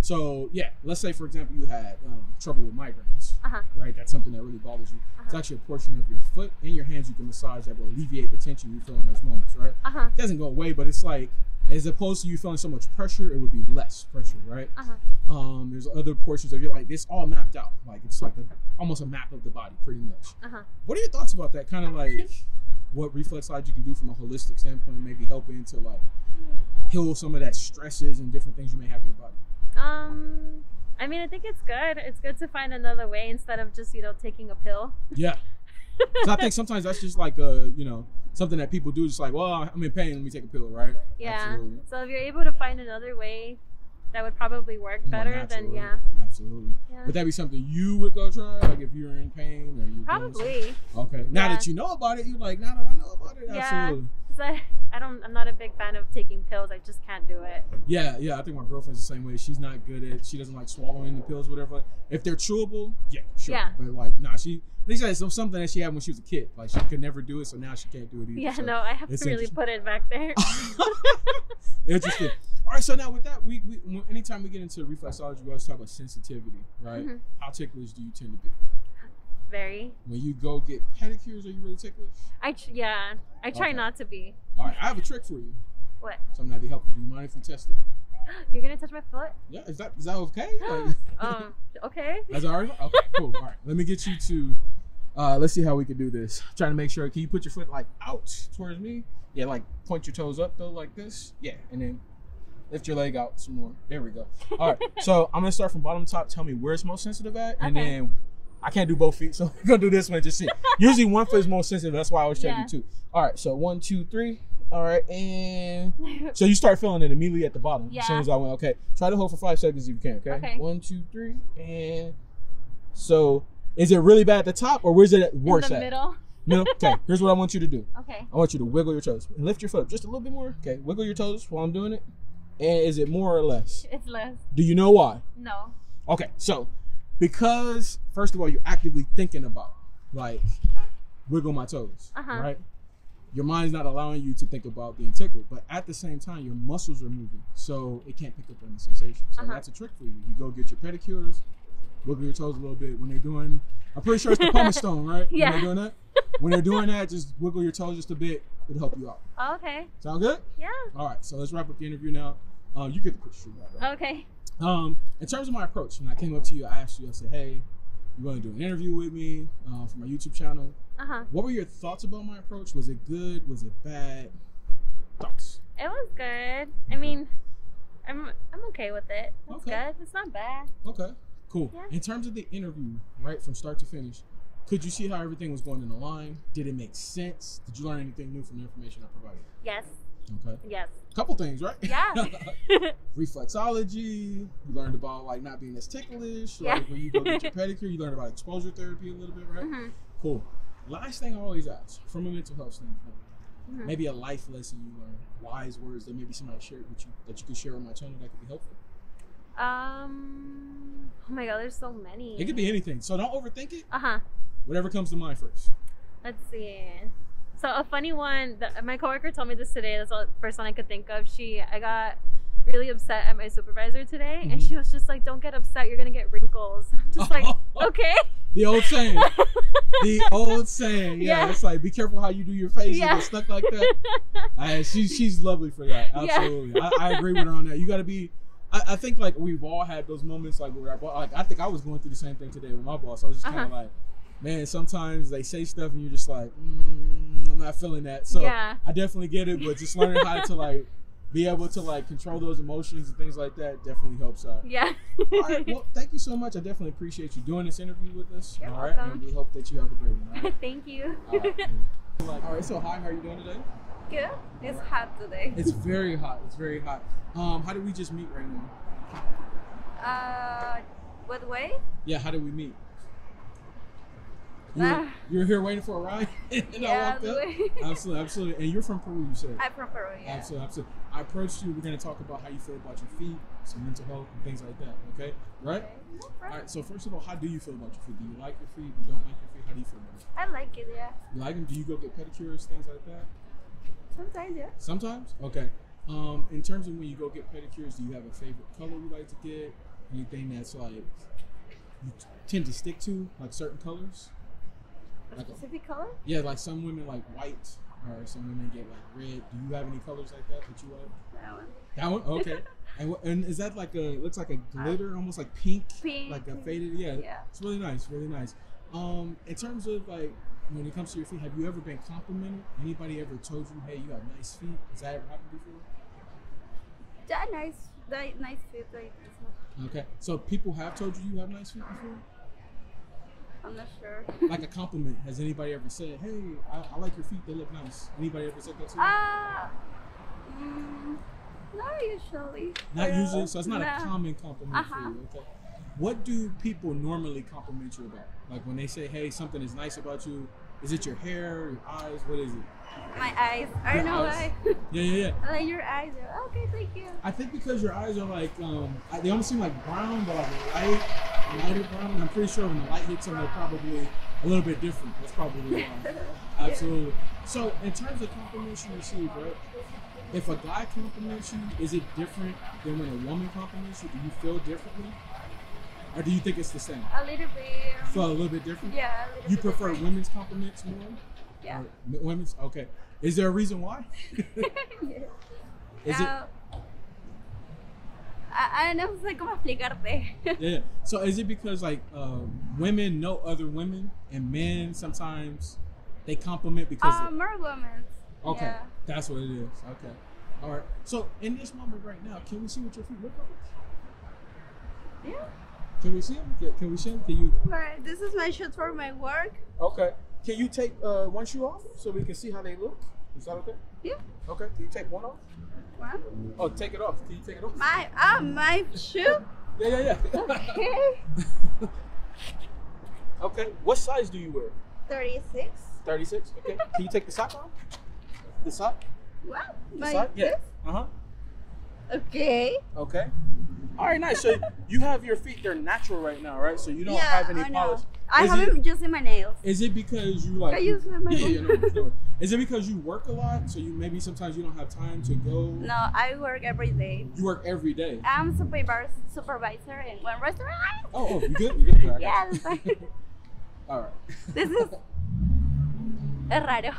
So yeah, let's say for example you had trouble with migraines, right? That's something that really bothers you. It's actually a portion of your foot and your hands you can massage that will alleviate the tension you feel in those moments, right? It doesn't go away, but it's like as opposed to you feeling so much pressure, it would be less pressure, right? There's other portions of your like it's all mapped out, like it's like almost a map of the body, pretty much. What are your thoughts about that? Kind of like what reflexology can do from a holistic standpoint, maybe helping to like heal some of that stresses and different things you may have in your body. I mean, I think it's good. It's good to find another way instead of just taking a pill. Yeah. So I think sometimes that's just like something that people do, just like, well, I'm in pain, let me take a pill, right? Yeah. Absolutely. So if you're able to find another way that would probably work better, then yeah. Absolutely. Yeah. Would that be something you would go try, like if you're in pain or you? Probably. Okay. Now that you know about it, you're like, now that I know about it, absolutely. Yeah. I'm not a big fan of taking pills. I just can't do it. Yeah. I think my girlfriend's the same way. She's not good at. She doesn't like swallowing the pills, whatever. If they're chewable, yeah, sure. Yeah. But like, nah, she. At least it's something that she had when she was a kid. Like she could never do it, so now she can't do it either. Yeah, so no, I have to really put it back there. Interesting. All right, so now with that, we anytime we get into reflexology, we always talk about sensitivity, right? How ticklish do you tend to be? Very. When you go get pedicures, are you really ticklish? I try not to be. All right, I have a trick for you. What? Something that'd be helpful. Do you mind if we test it? You're gonna touch my foot? Yeah, is that okay? Like, okay. That's all right. Okay, cool. All right, let me get you to. Let's see how we can do this. I'm trying to make sure. Can you put your foot like out towards me? Yeah, like point your toes up though, like this. Yeah, and then lift your leg out some more. There we go. All right. So I'm gonna start from bottom to top. Tell me where it's most sensitive at, and then I can't do both feet, so we're gonna do this one. Just see. Usually one foot is most sensitive. That's why I always try to do two. All right. So 1, 2, 3. All right, and so you start feeling it immediately at the bottom. Yeah. As soon as I went, okay. Try to hold for 5 seconds if you can. Okay. 1, 2, 3, and so. Is it really bad at the top, or where's it worse at? In the middle. Middle? Okay, here's what I want you to do. Okay. I want you to wiggle your toes and lift your foot up just a little bit more. Okay, wiggle your toes while I'm doing it. And is it more or less? It's less. Do you know why? No. Okay, so because first of all, you're actively thinking about like wiggle my toes, right? Your mind's not allowing you to think about being tickled, but at the same time, your muscles are moving, so it can't pick up on the sensation. So that's a trick for you. You go get your pedicures. Wiggle your toes a little bit when they're doing. I'm pretty sure it's the pumice stone, right? Yeah. When they're doing that, when they're doing that, just wiggle your toes just a bit. It'll help you out. Oh, okay. Sound good? Yeah. All right. So let's wrap up the interview now. You get to put your shoe back. Right? Okay. In terms of my approach, when I came up to you, I asked you. I said, "Hey, you want to do an interview with me for my YouTube channel?" What were your thoughts about my approach? Was it good? Was it bad? Thoughts? It was good. I mean, I'm okay with it. It's good. It's not bad. Okay. Cool. Yeah. In terms of the interview, right, from start to finish, could you see how everything was going in the line? Did it make sense? Did you learn anything new from the information I provided? Yes. Okay. Yes. A couple things, right? Yeah. Reflexology. You learned about like not being as ticklish. Like when you go get your pedicure, you learned about exposure therapy a little bit, right? Cool. Last thing I always ask, from a mental health standpoint, maybe a life lesson you learned, wise words that maybe somebody shared with you that you could share on my channel that could be helpful. Oh my god, there's so many. It could be anything, so don't overthink it. Whatever comes to mind first. Let's see. So a funny one, my coworker told me this today. That's the first one I could think of. I got really upset at my supervisor today, and she was just like, "Don't get upset. You're gonna get wrinkles." I'm just like, okay. The old saying. The old saying. Yeah, it's like, be careful how you do your face. Yeah. Get stuck like that. She's lovely for that. Absolutely. Yeah. I agree with her on that. You got to be. I think like we've all had those moments like where I think I was going through the same thing today with my boss. I was just kind of like, man, sometimes they say stuff and you're just like, I'm not feeling that. So I definitely get it, but just learning how to like be able to like control those emotions and things like that definitely helps out. Yeah. All right. Well, thank you so much. I definitely appreciate you doing this interview with us. You're all welcome. right. And we hope that you have a great one. All right? Thank you. All right. All right. So hi, how are you doing today? Good. It's hot today. It's very hot. It's very hot. How did we just meet right now? What way? Yeah, how did we meet? You're here waiting for a ride, and I walked up. Absolutely, absolutely. And you're from Peru, you said. I'm from Peru. Yeah. Absolutely, absolutely. I approached you. We're going to talk about how you feel about your feet, some mental health, and things like that. Okay, right? Okay. No All problem. right. So first of all, how do you feel about your feet? Do you like your feet? You don't like your feet? How do you feel about it? I like it. Yeah. You like them? Do you go get pedicures, things like that? Sometimes, yeah. Sometimes. Okay. In terms of when you go get pedicures, do you have a favorite color you like to get? Anything that's like you tend to stick to, like certain colors? A specific color? Yeah, like some women like white, or some women get like red. Do you have any colors like that you like? That one. That one? Okay. and is that like looks like a glitter, almost like pink? Pink. Like a faded, yeah. Yeah. It's really nice, really nice. In terms of like, when it comes to your feet, have you ever been complimented? Anybody ever told you, hey, you have nice feet? Has that ever happened before? Yeah, nice fit. Like this one. Okay. So people have told you you have nice feet before? I'm not sure. Like a compliment. Has anybody ever said, hey, I like your feet, they look nice? Anybody ever said that to you? Not usually. Not usually? So it's not a No. common compliment for you. Okay. What do people normally compliment you about? Like when they say, hey, something is nice about you, is it your hair, your eyes? What is it? My eyes. I don't Your know eyes. why. Yeah. I like your eyes. Okay, thank you. I think because your eyes are like, they almost seem like brown, but like lighter brown. And I'm pretty sure when the light hits them, they're probably a little bit different. That's probably why. Absolutely. So in terms of compliments you receive, right? If a guy compliments you, is it different than when a woman compliments you? Do you feel differently? Or do you think it's the same? A little bit. Feel a little bit different? Yeah, a little You bit prefer different. women's compliments more? Yeah. Or women's? Okay. Is there a reason why? Is it? I no sé cómo explicarte. Yeah. So is it because like women know other women and men sometimes they compliment because More women. okay, Yeah. that's what it is. Okay. All right. So in this moment right now, can we see what your feet look like? Yeah. Can we see them? Can we see them? Can you? Alright, this is my shoes for my work. Okay. Can you take one shoe off so we can see how they look? Is that okay? Yeah. Okay. Can you take one off? What? Oh, take it off. Can you take it off? My shoe? Yeah. Okay. Okay. What size do you wear? 36. 36. Okay. Can you take the sock off? The sock? What? The My sock? Yeah. this? Okay. Okay. All right, nice. So you have your feet, they're natural right now, right? So you don't have any I polish. know. I Is haven't just in my nails. Is it because you like? I use my no. Is it because you work a lot? So you maybe sometimes you don't have time to go? No, I work every day. You work every day? I'm supervisor in one restaurant. Oh, you good? You good? Yeah, that's fine. All right. This is raro.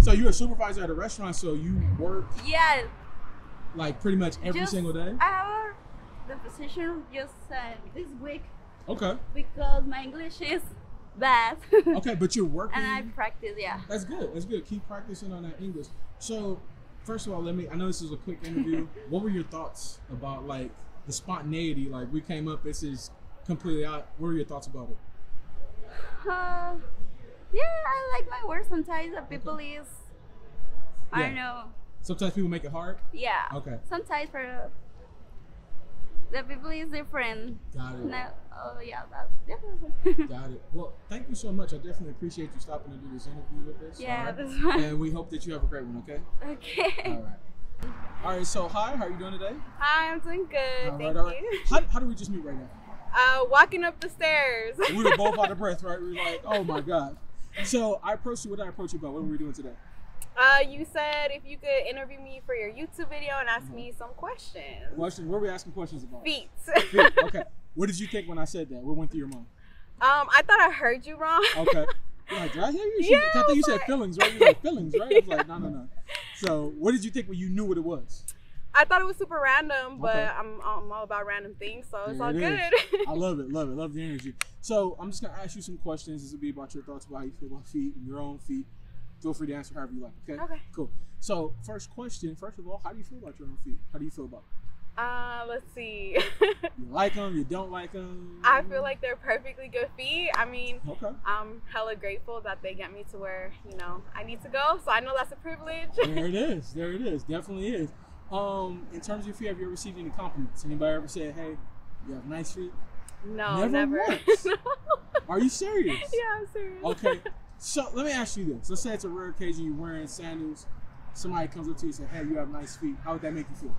So you're a supervisor at a restaurant, so you work Yeah. like pretty much every single day? I have the position just this week Okay. because my English is bad. Okay, but you're working. And I practice, yeah. That's good. That's good. Keep practicing on that English. So, first of all, I know this is a quick interview. What were your thoughts about like the spontaneity? Like we came up, this is completely out. What were your thoughts about it? Yeah, I like my work sometimes. The people is, I don't know. Sometimes people make it hard. Yeah. Okay. Sometimes for the people is different. Got it. No, oh yeah, that's different. Got it. Well, thank you so much. I definitely appreciate you stopping to do this interview with us. Yeah, all right? that's fine. And we hope that you have a great one. Okay. Okay. All right. All right. So, hi. How are you doing today? Hi, I'm doing good. All Thank right. you. How do we just meet right now? Walking up the stairs. We were both out of breath, right? We were like, oh my God. So I approached you. What did I approach you about? What were we doing today? You said if you could interview me for your YouTube video and ask me some questions. Questions? What were we asking questions about? Feet. Feet. Okay. What did you think when I said that? What went through your mind? I thought I heard you wrong. Okay. You're like, did I hear you? Yeah, I think you said like- feelings, right? You're like, feelings, right? I was like, no. So what did you think when you knew what it was? I thought it was super random, but Okay. I'm all about random things, so it's There all it good. is. I love it. Love the energy. So I'm just gonna ask you some questions. This will be about your thoughts about how you feel about feet and your own feet. Feel free to answer however you like. Okay. Okay. Cool. So first question. First of all, how do you feel about your own feet? How do you feel about Let's see. You like them? You don't like them? I feel like they're perfectly good feet. I mean, okay. I'm hella grateful that they get me to where, you know, I need to go. So I know that's a privilege. There it is. There it is. Definitely is. In terms of your feet, have you ever received any compliments? Anybody ever said, hey, you have nice feet? No, never. Once. No. Are you serious? Yeah, I'm serious. Okay. So let me ask you this. Let's say it's a rare occasion you're wearing sandals. Somebody comes up to you and says, hey, you have nice feet. How would that make you feel?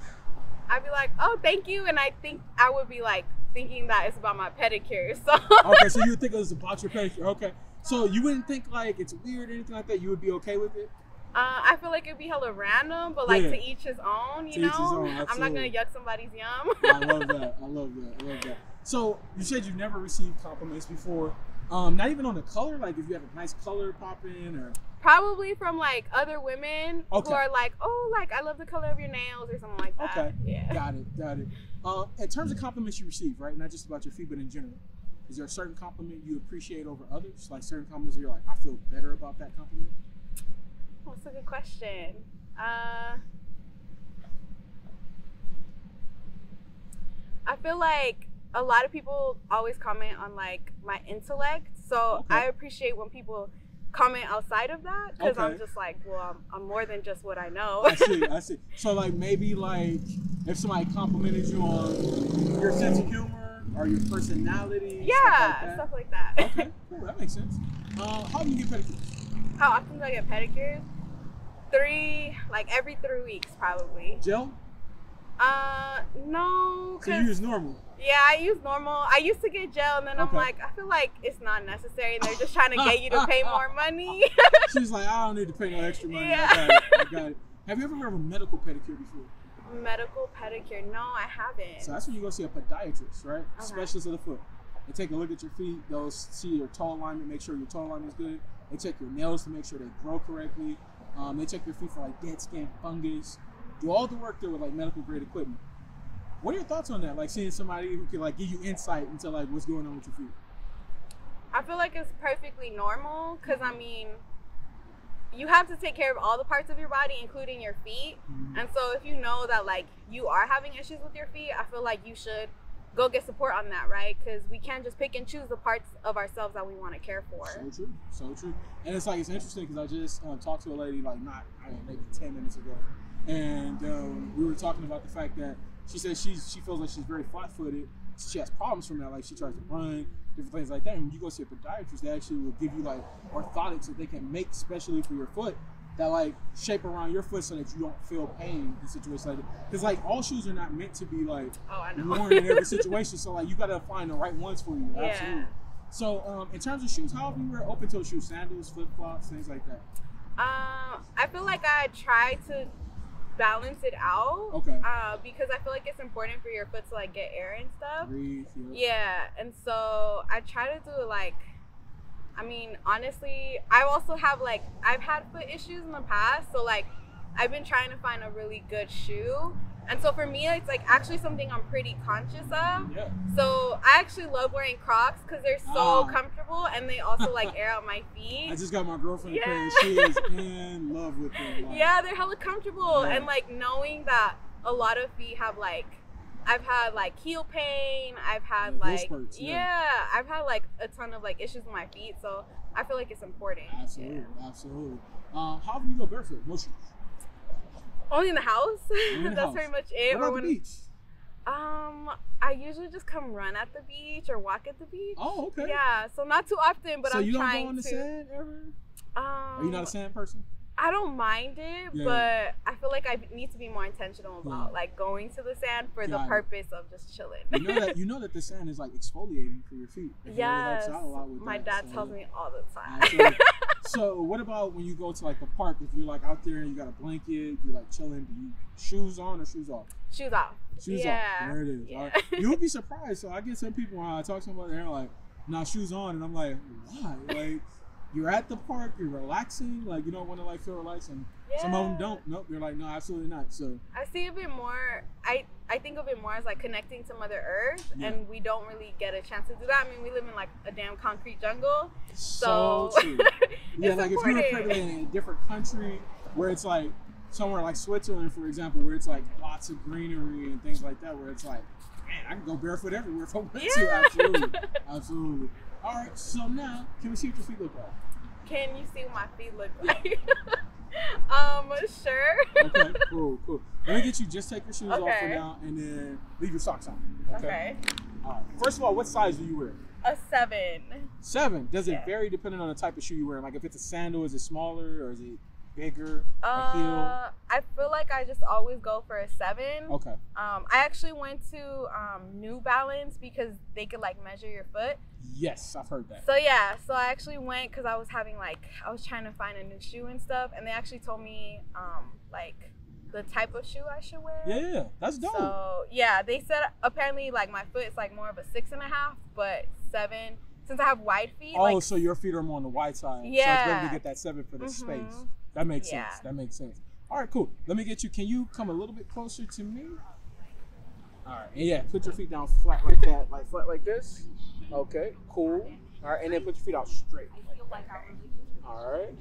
I'd be like, oh, thank you. And I think I would be like thinking that it's about my pedicure. So okay, so you would think it was about your pedicure. Okay. So you wouldn't think like it's weird or anything like that? You would be okay with it? I feel like it'd be hella random, but like to each his own, you know? Each his own, I'm not going to yuck somebody's yum. I love that. I love that. I love that. So you said you've never received compliments before. Not even on the color? Like if you have a nice color pop in or... Probably from like other women who are like, oh, like I love the color of your nails or something like that. Okay. Yeah. Got it. In terms of compliments you receive, right? Not just about your feet, but in general. Is there a certain compliment you appreciate over others? Like certain compliments where you're like, I feel better about that compliment? Oh, that's a good question. I feel like a lot of people always comment on like my intellect. So I appreciate when people comment outside of that because I'm just like, well, I'm more than just what I know. I see. So like maybe like if somebody complimented you on your sense of humor or your personality, stuff like that. Okay, cool, that makes sense. How do you get pedicures? How often do I get pedicures? Every 3 weeks probably. Gel? No. So you use normal? Yeah, I use normal. I used to get gel, and then I'm like, I feel like it's not necessary, and they're just trying to get you to pay more money. She's like, I don't need to pay no extra money. Yeah. I got it. Have you ever heard of a medical pedicure before? Medical pedicure? No, I haven't. So that's when you go see a podiatrist, right? Specialist of the foot. They take a look at your feet. They'll see your toe alignment, make sure your toe alignment is good. They check your nails to make sure they grow correctly. They check your feet for like dead skin, fungus. Do all the work there with like medical grade equipment. What are your thoughts on that? Like seeing somebody who can like give you insight into like what's going on with your feet. I feel like it's perfectly normal because I mean, you have to take care of all the parts of your body, including your feet. And so if you know that like you are having issues with your feet, I feel like you should go get support on that, right? Because we can't just pick and choose the parts of ourselves that we want to care for. So true. And it's like, it's interesting because I just talked to a lady like maybe 10 minutes ago. And we were talking about the fact that she says she feels like she's very flat-footed. She has problems from that, like she tries to run, different things like that. And when you go see a podiatrist, they actually will give you like orthotics that they can make specially for your foot that like shape around your foot so that you don't feel pain in situations like that. Because like all shoes are not meant to be like worn in every situation. So like you gotta find the right ones for you. Yeah. Absolutely. So in terms of shoes, how often you wear open-toe shoes, sandals, flip-flops, things like that? I feel like I try to balance it out. Because I feel like it's important for your foot to like get air and stuff. Breathe, and so I try to do it like, I mean, honestly, I also have like, I've had foot issues in the past, so like I've been trying to find a really good shoe. And so for me, it's like actually something I'm pretty conscious of. So I actually love wearing Crocs because they're so comfortable and they also like air out my feet. I just got my girlfriend a pair and she is in love with them. Like, they're hella comfortable. And like knowing that a lot of feet have like, I've had like heel pain, I've had like, spurts, I've had like a ton of like issues with my feet. So I feel like it's important. Absolutely. How often do you go barefoot? No shoes? Only in the house. That's pretty much it. What about the beach? I usually just come run at the beach or walk at the beach. Oh, okay. Yeah, so not too often, but so I'm trying to. So you don't go on the sand ever? Are you not a sand person? I don't mind it, but I feel like I need to be more intentional about like going to the sand for the purpose of just chilling. You know that the sand is like exfoliating for your feet. Yes, really helps out a lot with my dad tells me all the time. Absolutely. So what about when you go to like the park? If you're like out there and you got a blanket, you're like chilling, do you shoes on or shoes off? Shoes off. Shoes off. There it is. Yeah. Right. You would be surprised. So I get some people when I talk to them about it, they're like, nah, shoes on, and I'm like, why? Like, you're at the park, you're relaxing, like you don't want to like feel relaxed, and some of them don't. Nope, they're like, no, absolutely not. So I see a bit more. I think of it more as like connecting to Mother Earth, and we don't really get a chance to do that. I mean, we live in like a damn concrete jungle, so true. Yeah, like important. If you're in a different country where it's like somewhere like Switzerland, for example, where it's like lots of greenery and things like that, where it's like, man, I can go barefoot everywhere if I want to. Absolutely. Absolutely. All right, so now, can we see what your feet look like? Can you see what my feet look like? Sure. Okay, cool. Let me get you, just take your shoes off for now and then leave your socks on. Okay. All right. First of all, what size do you wear? A 7. 7? Does it vary depending on the type of shoe you're wearing? Like if it's a sandal, is it smaller or is it bigger? A heel? I feel like I just always go for a 7. Okay. I actually went to New Balance because they could like measure your foot. Yes, I've heard that. So yeah, so I actually went because I was trying to find a new shoe and stuff, and they actually told me like the type of shoe I should wear. Yeah, that's dope. So yeah, they said apparently like my foot is like more of a 6.5, but 7 since I have wide feet. Oh, like, so your feet are more on the wide side. Yeah. So it's better to get that 7 for the space. That makes sense. That makes sense. All right, cool. Let me get you. Can you come a little bit closer to me? All right, and yeah, put your feet down flat like that, like flat like this. Okay, cool. All right, and then put your feet out straight. Like that. All right,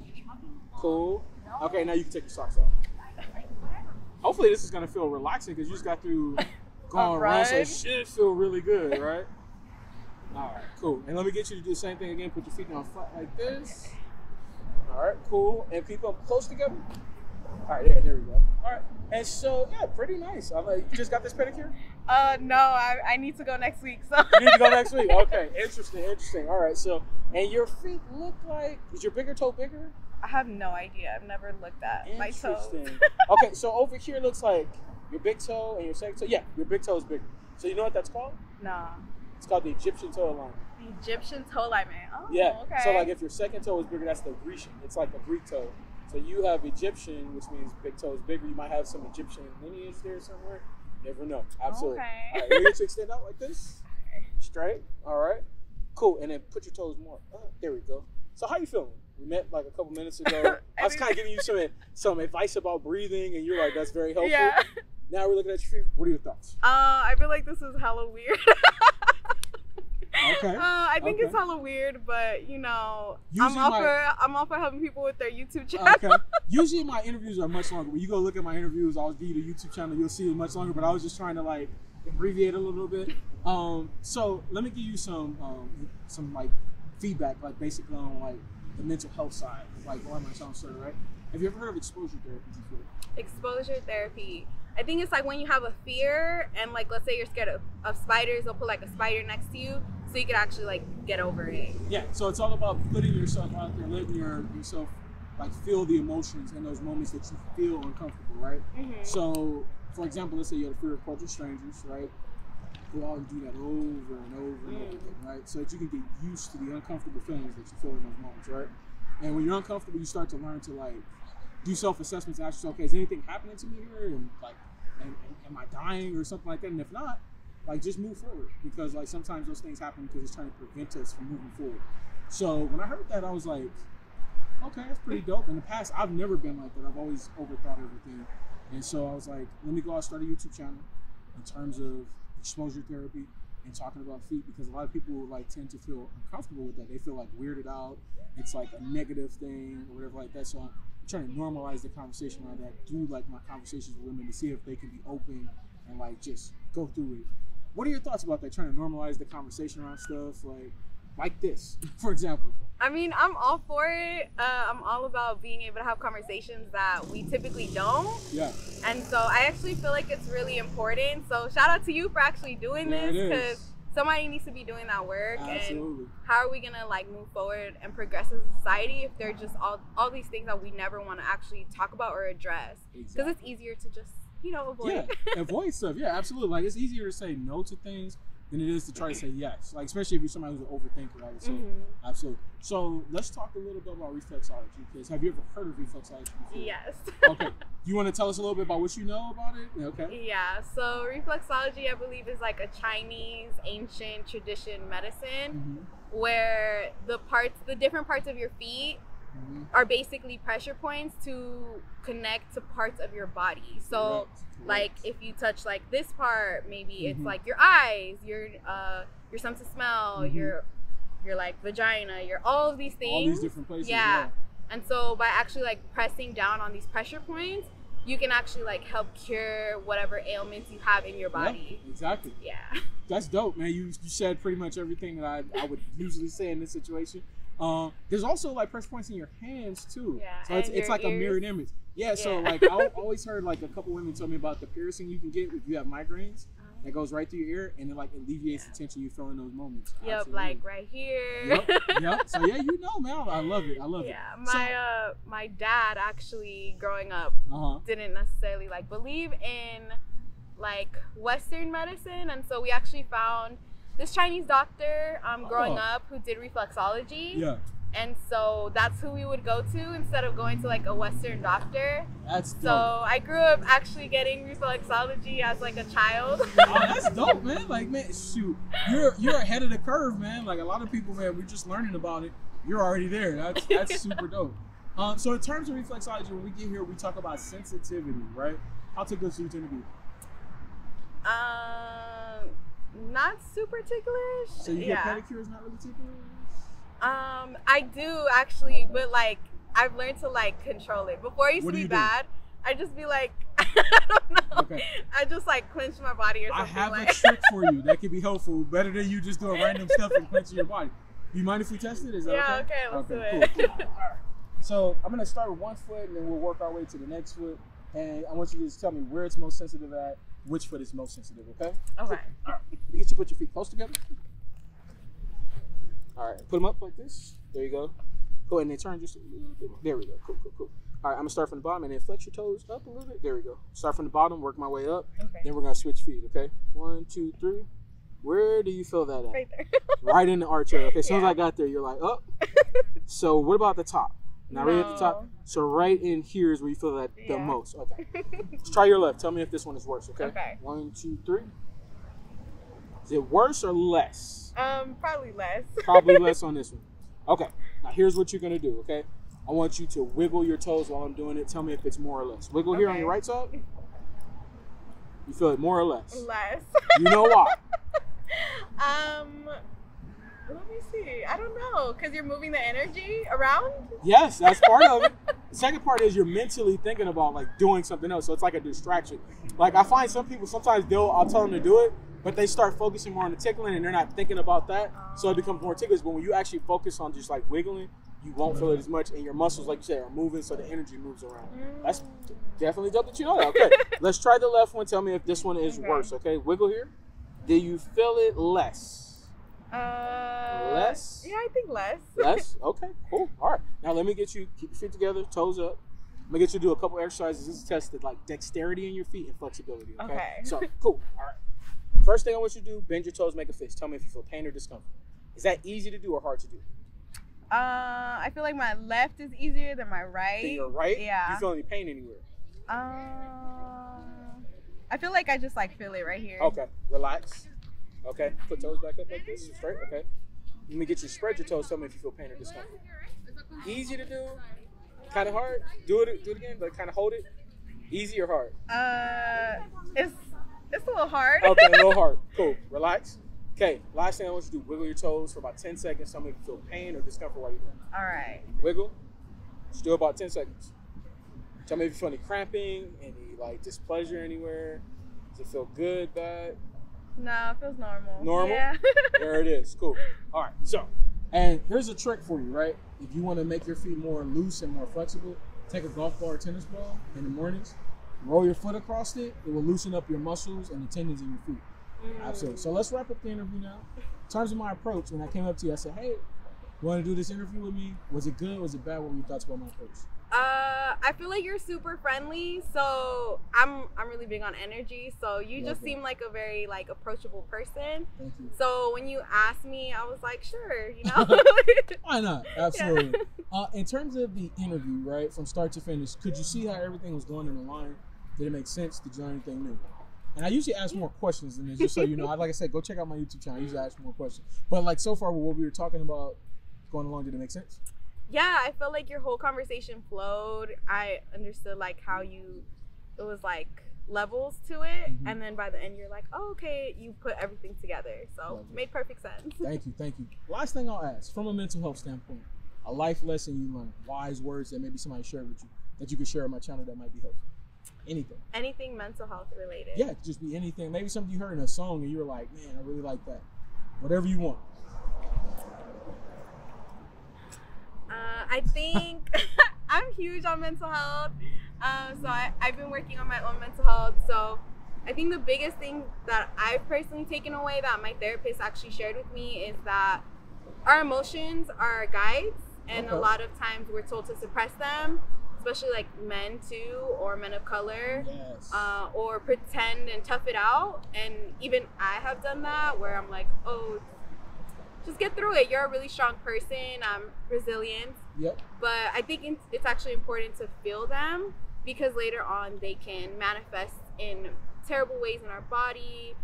cool. Okay, now you can take your socks off. Hopefully this is gonna feel relaxing because you just got through going around, so it should feel really good, right? All right, cool. And let me get you to do the same thing again. Put your feet down flat like this. All right, cool. And keep them close together. All right, there we go. All right, and so yeah, pretty nice. You just got this pedicure? No, I need to go next week. So you need to go next week. Okay, interesting. All right, so and your feet look like, is your bigger toe bigger? I have no idea. I've never looked at my toes. Okay, so over here looks like your big toe and your second toe. Yeah, your big toe is bigger. So you know what that's called? Nah. It's called the Egyptian toe alignment. The Egyptian toe alignment. Oh, yeah. Okay. So like if your second toe is bigger, that's the Grecian. It's like a Greek toe. So you have Egyptian, which means big toe is bigger. You might have some Egyptian lineage there somewhere. Never know. Absolutely. Okay. All right, ready to extend out like this? Straight. All right. Cool. And then put your toes more. There we go. So how you feeling? We met like a couple minutes ago. I was kind of giving you some advice about breathing, and you're like, that's very helpful. Yeah. Now we're looking at your feet. What are your thoughts? I feel like this is hella weird. Okay. I think it's hella weird, but you know, I'm all for helping people with their YouTube channel. Okay. Usually my interviews are much longer. When you go look at my interviews, I'll give you the YouTube channel. You'll see it much longer. But I was just trying to like abbreviate a little bit. So let me give you some like feedback, like basically on like the mental health side. Like why am I sound certain, right? Have you ever heard of exposure therapy before? Exposure therapy. I think it's like when you have a fear and like let's say you're scared of spiders, they'll put like a spider next to you so you can actually like get over it. Yeah, so it's all about putting yourself out there, letting yourself like feel the emotions in those moments that you feel uncomfortable, right? Mm-hmm. So for example, let's say you had a fear of approaching strangers, right? We all do that over and over and over again, right? So that you can get used to the uncomfortable feelings that you feel in those moments, right? And when you're uncomfortable, you start to learn to like do self-assessments, ask yourself, okay, is anything happening to me here? And like, am I dying or something like that? And if not, like just move forward, because like sometimes those things happen because it's trying to prevent us from moving forward. So when I heard that, I was like, okay, that's pretty dope. In the past, I've never been like that. I've always overthought everything. And so I was like, let me go out and start a YouTube channel in terms of exposure therapy and talking about feet, because a lot of people like tend to feel uncomfortable with that. They feel like weirded out. It's like a negative thing or whatever like that. So I'm trying to normalize the conversation around that through like my conversations with women to see if they can be open and like just go through it. What are your thoughts about that? Trying to normalize the conversation around stuff like this, for example. I mean, I'm all for it. I'm all about being able to have conversations that we typically don't. Yeah. And so I actually feel like it's really important. So shout out to you for actually doing this, because somebody needs to be doing that work. Absolutely. And how are we gonna like move forward and progress as a society if they're just all these things that we never want to actually talk about or address? Because it's easier to just avoid. Yeah, avoid stuff. Yeah, absolutely. Like it's easier to say no to things than it is to try to say yes. Like especially if you're somebody who's an overthinker, I would say. Absolutely. So let's talk a little bit about reflexology. Because have you ever heard of reflexology before? Yes. Okay. You want to tell us a little bit about what you know about it? Okay. Yeah. So reflexology, I believe, is like a Chinese ancient tradition medicine where the different parts of your feet are basically pressure points to connect to parts of your body. So like if you touch like this part, maybe it's like your eyes, your sense of smell, your like vagina, your all of these things. All these different places. Yeah. And so by actually like pressing down on these pressure points, you can actually like help cure whatever ailments you have in your body. Yeah, exactly. Yeah. That's dope, man. You said pretty much everything that I would usually say in this situation. There's also like pressure points in your hands too. Yeah. So it's like ears. a mirrored image. Yeah. So like I always heard like a couple women tell me about the piercing you can get if you have migraines. That goes right through your ear and it like alleviates the tension you feel in those moments. Yep, Absolutely. like right here. Yep. So yeah, you know, man, I love it. I love it. Yeah, my dad actually growing up didn't necessarily like believe in like Western medicine, and so we actually found this Chinese doctor growing up who did reflexology. Yeah. And so that's who we would go to instead of going to like a Western doctor. That's dope. So I grew up actually getting reflexology as like a child. Oh, that's dope, man. Like, man, shoot, you're ahead of the curve, man. Like a lot of people, man, we're just learning about it. You're already there. That's super dope. So in terms of reflexology, when we get here, we talk about sensitivity, right? How ticklish do you tend to be? Not super ticklish. So you get pedicures, not really ticklish? I do actually, but like I've learned to like control it. Before it used to be bad. I just be like, I don't know. Okay. I just like clench my body or something. I have a trick for you that could be helpful. Better than you just doing random stuff and clenching your body. Do you mind if we test it? Is that okay? Yeah, okay, let's do it. Cool. All right. So I'm gonna start with one foot and then we'll work our way to the next foot. And I want you to just tell me where it's most sensitive at, which foot is most sensitive, okay? Okay. Cool. All right. Let me get you put your feet close together. All right, put them up like this. There you go. Go ahead and then turn just a little bit. There we go. Cool. All right, I'm gonna start from the bottom and then flex your toes up a little bit. There we go. Start from the bottom, work my way up. Okay. Then we're gonna switch feet, okay? 1, 2, 3. Where do you feel that at? Right there. Right in the arch area. Okay, as soon as I got there, you're like, oh. So what about the top? Now right at the top. So right in here is where you feel that the most. Okay. Let's try your left. Tell me if this one is worse, okay? Okay. 1, 2, 3. Is it worse or less? Probably less. Probably less on this one. Okay. Now here's what you're gonna do, okay? I want you to wiggle your toes while I'm doing it. Tell me if it's more or less. Wiggle here on your right side. You feel it more or less? Less. You know why? Let me see. I don't know, because you're moving the energy around? Yes, that's part of it. The second part is you're mentally thinking about like doing something else. So it's like a distraction. Like I find some people, sometimes I'll tell them to do it, but they start focusing more on the tickling and they're not thinking about that. So it becomes more ticklish. But when you actually focus on just like wiggling, you won't feel it as much. And your muscles, like you said, are moving so the energy moves around. That's definitely dope that you know that. Okay, let's try the left one. Tell me if this one is worse, okay? Wiggle here. Do you feel it less? Less? Yeah, I think less. Less? Okay, cool. All right. Now let me get you, keep your feet together, toes up. I'm gonna get you to do a couple exercises. This is tested like dexterity in your feet and flexibility, okay? So, cool. All right. First thing I want you to do, bend your toes, make a fist. Tell me if you feel pain or discomfort. Is that easy to do or hard to do? I feel like my left is easier than my right. Than your right? Yeah. Do you feel any pain anywhere? I feel like I just like feel it right here. Okay. Relax. Okay. Put toes back up like this. Straight. Okay. Let me get you to spread your toes. Tell me if you feel pain or discomfort. Easy to do. Kind of hard. Do it again, but kind of hold it. Easy or hard? It's a little hard. Okay, a little hard. Cool. Relax. Okay. Last thing I want you to do: wiggle your toes for about 10 seconds. Tell me if you feel pain or discomfort while you're doing it. All right. Wiggle. Just do about 10 seconds. Tell me if you feel any cramping, any like displeasure anywhere. Does it feel good, bad? No, it feels normal. Normal? Yeah. There it is. Cool. All right. So, and here's a trick for you, right? If you want to make your feet more loose and more flexible, take a golf ball or tennis ball in the mornings, roll your foot across it. It will loosen up your muscles and the tendons in your feet. Absolutely. So let's wrap up the interview now. In terms of my approach, when I came up to you, I said, hey, you want to do this interview with me? Was it good? Was it bad? What were your thoughts about my approach? I feel like you're super friendly, so I'm really big on energy. So you just seem like a very like approachable person. Thank you. So when you asked me, I was like, sure, you know. Why not? Absolutely. In terms of the interview, right, from start to finish, could you see how everything was going in the line? Did it make sense? Did you learn anything new? And I usually ask more questions than this, just so you know. Like I said, go check out my YouTube channel. I usually ask more questions. But like so far, what we were talking about going along, did it make sense? Yeah, I felt like your whole conversation flowed. I understood like how it was like levels to it. And then by the end, you're like, oh, okay, you put everything together. So it made perfect sense. Thank you. Last thing I'll ask, from a mental health standpoint, a life lesson you learned, wise words that maybe somebody shared with you, that you could share on my channel that might be helpful. Anything. Anything mental health related. Yeah, it could just be anything. Maybe something you heard in a song and you were like, man, I really like that. Whatever you want. I think I'm huge on mental health. So I've been working on my own mental health. So I think the biggest thing that I've personally taken away that my therapist actually shared with me is that our emotions are guides, and a lot of times we're told to suppress them, especially like men too, or men of color, or pretend and tough it out. And even I have done that, where I'm like, oh, just get through it. You're a really strong person. I'm resilient. Yep. But I think it's actually important to feel them, because later on they can manifest in terrible ways in our body,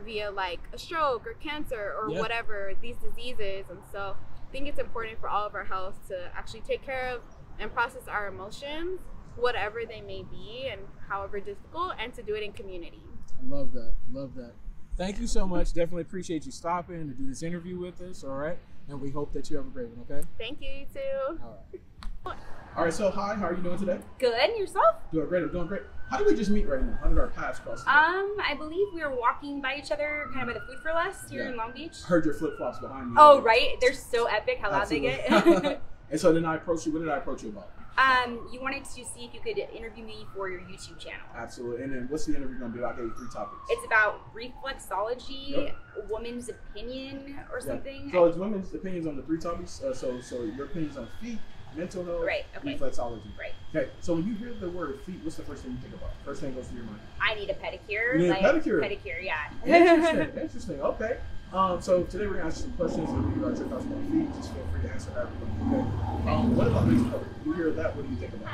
via like a stroke or cancer or whatever, these diseases. And so I think it's important for all of our health to actually take care of and process our emotions, whatever they may be and however difficult, and to do it in community. I love that. Love that. Thank you so much. Definitely appreciate you stopping to do this interview with us. All right. And we hope that you have a great one. Okay. Thank you, you too. All right. All right. So hi, how are you doing today? Good. And yourself? Doing great. I'm doing great. How did we just meet right now? How did our paths cross? I believe we were walking by each other kind of by the Food for Less here in Long Beach. Heard your flip flops behind me. Oh, right. They're so epic how loud they get. And so then I approached you. What did I approach you about? You wanted to see if you could interview me for your YouTube channel. Absolutely. And then what's the interview going to be? I'll give you 3 topics. It's about reflexology, woman's opinion, or something. So it's women's opinions on the 3 topics. So your opinions on feet, mental health, reflexology. Right. Okay. So when you hear the word feet, what's the first thing you think about? First thing goes through your mind. I need a pedicure. You need a pedicure? Pedicure, yeah. Interesting. Interesting. Okay. So today we're going to ask you some questions and we're going to check out some feet. Just feel free to answer that. Okay. What about mental health? You hear that, what do you think about?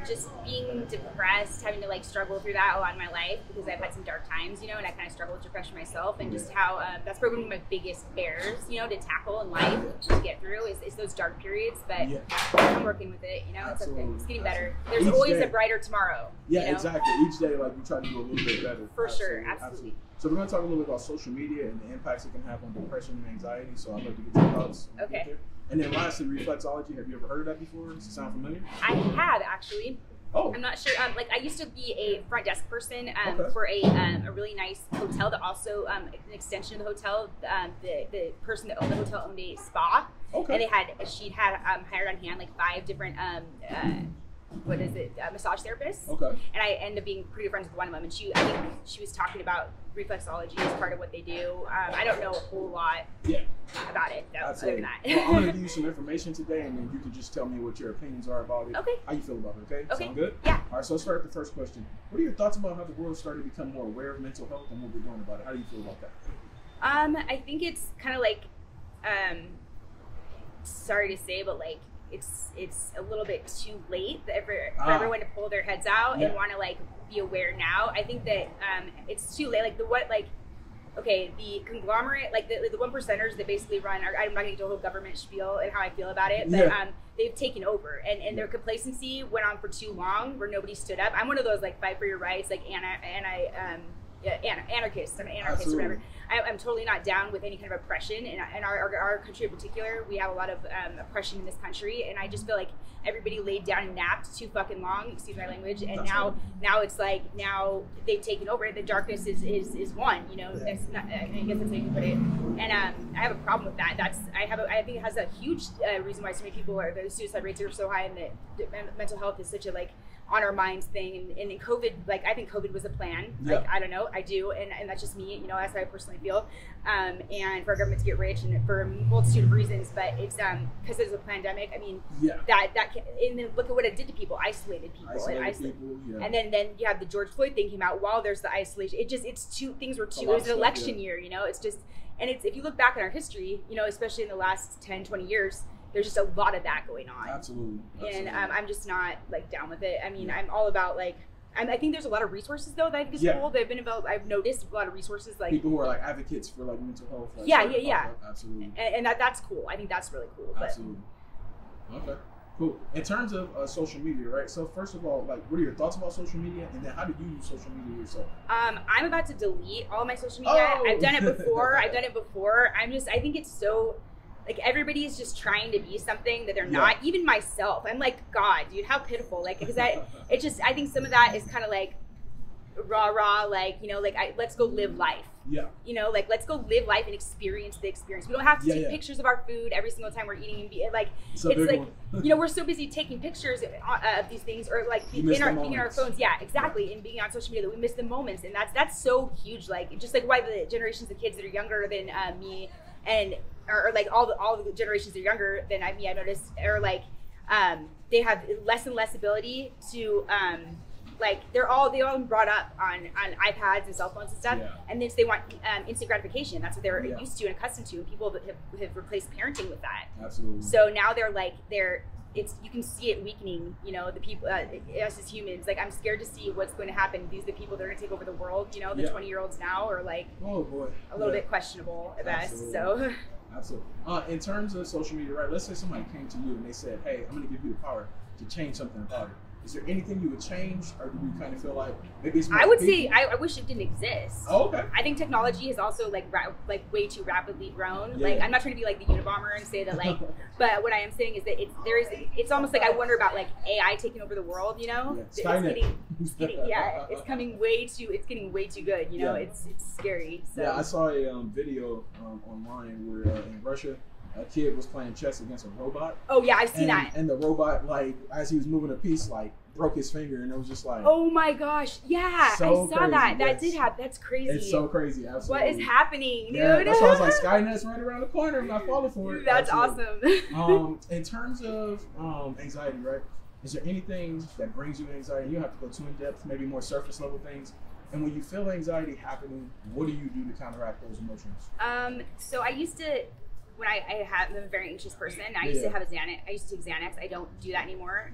Just being depressed, having to like struggle through that a lot in my life, because I've had some dark times, and I kind of struggle with depression myself, and just how that's probably one of my biggest bears, to tackle in life, to get through is those dark periods. But I'm working with it, it's okay. It's getting better. There's always a brighter tomorrow. Exactly. Each day, like, we try to do a little bit better. For sure, absolutely. So we're going to talk a little bit about social media and the impacts it can have on depression and anxiety. So I'd like to get your thoughts. Okay. And then lastly, reflexology. Have you ever heard of that before? Does it sound familiar? I have, actually. Oh. I'm not sure. I used to be a front desk person for a really nice hotel that also, an extension of the hotel, the person that owned the hotel owned a spa. Okay. And she'd had hired on hand like 5 different massage therapists. Okay. And I ended up being pretty good friends with one of them, and I think she was talking about reflexology as part of what they do. I don't know a whole lot about it, though, other than that. Well, I'm going to give you some information today, and then you can just tell me what your opinions are about it. Okay. How you feel about it, okay? Sound good? Yeah. All right, so let's start with the first question. What are your thoughts about how the world started to become more aware of mental health and what we're doing about it? How do you feel about that? I think it's kind of like, sorry to say, but like, it's a little bit too late for everyone to pull their heads out and want to like be aware now. I think that it's too late. Like the conglomerate, like the 1%ers that basically run. I'm not going to do a whole government spiel and how I feel about it, but they've taken over, and their complacency went on for too long, where nobody stood up. I'm one of those like fight for your rights, like anarchists. I'm an anarchist or whatever. I'm totally not down with any kind of oppression, and our country in particular, we have a lot of oppression in this country, and I just feel like everybody laid down and napped too fucking long, excuse my language, and now it's like, now they've taken over. The darkness is won, that's not, I guess that's how you put it, and I have a problem with that. I think it has a huge reason why so many people the suicide rates are so high, and the mental health is such a like on our minds thing, and in COVID, like, I think COVID was a plan. Like, I don't know, I do, and that's just me, that's how I personally feel, and for our government to get rich, and for a multitude of reasons, but it's because there's a pandemic. I mean, and then look at what it did to people, isolated people, and then you have the George Floyd thing came out while there's the isolation. It was an election year, it's just, and if you look back in our history, especially in the last 10, 20 years, there's just a lot of that going on. Absolutely. And I'm just not like down with it. I mean, I'm all about like, I think there's a lot of resources though that I think is cool. They've been about, I've noticed a lot of resources, like people who are like advocates for like mental health. Like, absolutely. And that's cool. I think that's really cool. Absolutely. Okay. Cool. In terms of social media, right? So first of all, like, what are your thoughts about social media, and then how do you use social media yourself? I'm about to delete all my social media. I've done it before. I think it's so. like everybody is just trying to be something that they're not. Even myself, I'm like, God, dude, how pitiful. Like, because I think some of that is kind of like rah, like, you know, like let's go live life. Yeah. You know, like let's go live life and experience the experience. We don't have to take pictures of our food every single time we're eating and be like, it's like, you know, we're so busy taking pictures of these things, or like being in our phones. Yeah, exactly. And being on social media that we miss the moments. And that's so huge. Like, just like why the generations of kids that are younger than me and, or like all the generations that are younger than me, I noticed, are like, they have less and less ability to, like they all brought up on iPads and cell phones and stuff, and then they want instant gratification. That's what they're used to and accustomed to, and people have replaced parenting with that. Absolutely. So now you can see it weakening. You know, the people, us as humans. Like, I'm scared to see what's going to happen. These are the people that are going to take over the world. You know, the 20-year-olds now are like, oh boy, a little bit questionable at best. So. Absolutely. In terms of social media, right? Let's say somebody came to you and they said, "Hey, I'm going to give you the power to change something about it." Is there anything you would change, or do you kind of feel like maybe it's more I would say I wish it didn't exist. Oh, okay. I think technology has also like way too rapidly grown. Yeah. Like, I'm not trying to be like the Unabomber and say that like, but what I am saying is that it's almost like I wonder about like AI taking over the world. You know, it's getting way too good. You know, it's scary. So. Yeah, I saw a video online where in Russia, a kid was playing chess against a robot. Oh yeah, I've seen that. And the robot, like, as he was moving a piece, like, broke his finger, and it was just like, oh my gosh, yeah, so I saw crazy. That did happen. That's crazy. It's so crazy. Absolutely. What is happening, dude? Yeah, that's why I was like, Skynet's right around the corner. I'm not falling for it. That's awesome. In terms of anxiety, right? Is there anything that brings you anxiety? You don't have to go too in depth, maybe more surface level things. And when you feel anxiety happening, what do you do to counteract those emotions? So I used to. When I'm a very anxious person, I used to have I used to take Xanax. I don't do that anymore.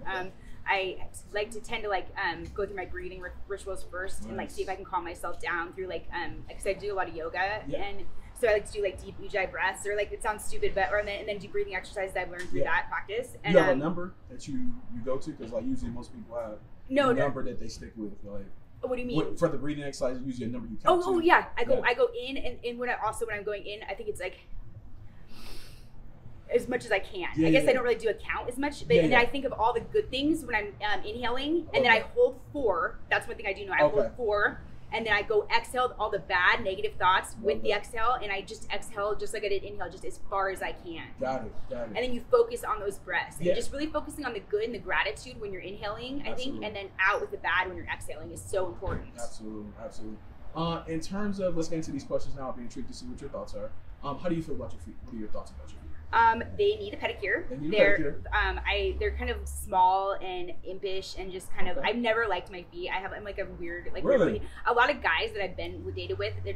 I like to tend to like go through my breathing rituals first and like see if I can calm myself down through like because I do a lot of yoga and so I like to do like deep ujjayi breaths, or like, it sounds stupid, but and then do breathing exercises that I've learned through that practice. And you have a number that you go to, because like usually most people have a number that they stick with, like. What do you mean? For the breathing exercise, usually a number you count. Oh yeah, I go in and when I'm going in, I think it's like as much as I can. I guess I don't really do a count as much, but and then I think of all the good things when I'm inhaling, and then I hold 4. That's one thing I do know. I hold 4, and then I go exhale all the bad negative thoughts with the exhale, and I just exhale just like I did inhale, just as far as I can. Got it. And then you focus on those breaths, and just really focusing on the good and the gratitude when you're inhaling, I think, and then out with the bad when you're exhaling is so important. Absolutely. In terms of, let's get into these questions now. I'll be intrigued to see what your thoughts are. How do you feel about your feet? What are your thoughts about your feet? They need a pedicure. They're kind of small and impish and just kind of. I've never liked my feet. I'm like a weird weird. A lot of guys that I've been dated with, they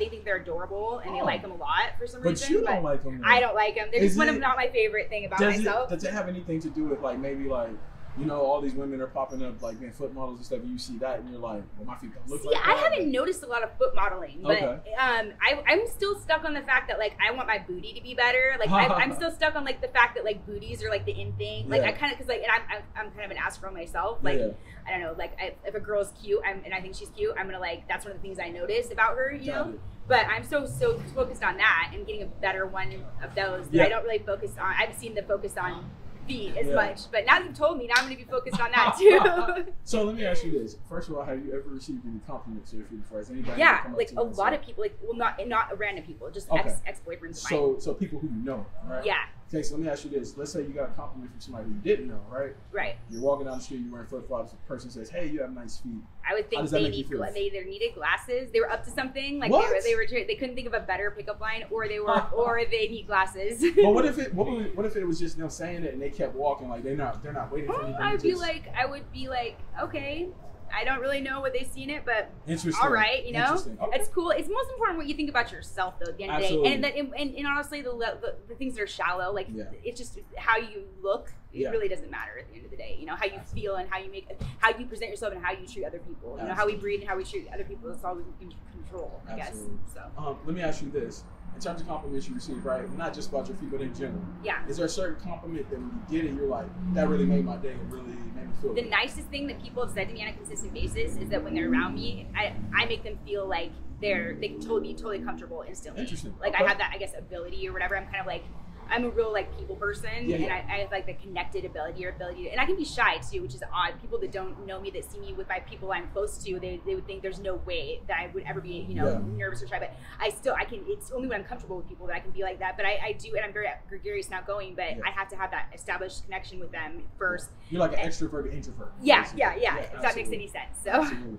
think they're adorable and they like them a lot for some reason. But you don't like them. I don't like them. They're just not my favorite thing about myself. Does it have anything to do with like maybe like, you know, all these women are popping up like being foot models and stuff, and you see that and you're like, well, my feet don't look like that. I haven't noticed a lot of foot modeling, but I'm still stuck on the fact that like I want my booty to be better. Like I'm still stuck on like the fact that like booties are like the in thing. Like I kind of, because like, and I'm kind of an ass girl myself. Like I don't know, like if a girl's cute and I think she's cute, I'm gonna like, that's one of the things I notice about her, you know. But I'm so focused on that and getting a better one of those that I don't really focus on. I've seen the focus on feet as much, but now that you've told me, now I'm going to be focused on that too. So let me ask you this: first of all, have you ever received any compliments to your feet before? Has anybody like a lot of people, like, well, not random people, just ex-boyfriends of mine. So people who you know, right? Yeah. Okay, so let me ask you this: let's say you got a compliment from somebody you didn't know, right? Right. You're walking down the street, you're wearing flip-flops, a person says, "Hey, you have nice feet." I would think they either needed glasses, they were up to something, like they couldn't think of a better pickup line, or they need glasses. But what if it was just them saying it and they kept walking, like they're not waiting for anything? I would be like, okay, I don't really know what they see in it, but interesting. All right, you know, okay. It's cool. It's most important what you think about yourself, though. At the end of the day, and honestly, the things that are shallow, like it's just how you look. It really doesn't matter at the end of the day. You know, how you feel and how you present yourself and how you treat other people. You know, how we breathe and how we treat other people. It's all we can control, I guess. So let me ask you this. In terms of compliments you receive, right? Not just about your feet, but in general. Yeah. Is there a certain compliment that when you get it, you're like, that really made my day and really made me feel the good? nicest thing that people have said to me on a consistent basis is that when they're around me, I make them feel like they can be totally comfortable instantly. Interesting. Like I have that, I guess, ability or whatever. I'm kind of like, I'm a real like people person, and I have like the connected ability, and I can be shy too, which is odd. People that don't know me, that see me with my people I'm close to, they would think there's no way that I would ever be, you know, nervous or shy. But I can. It's only when I'm comfortable with people that I can be like that. But I do, and I'm very gregarious and outgoing. But I have to have that established connection with them first. You're like an extrovert, introvert. Yeah. If that makes any sense. So. Absolutely.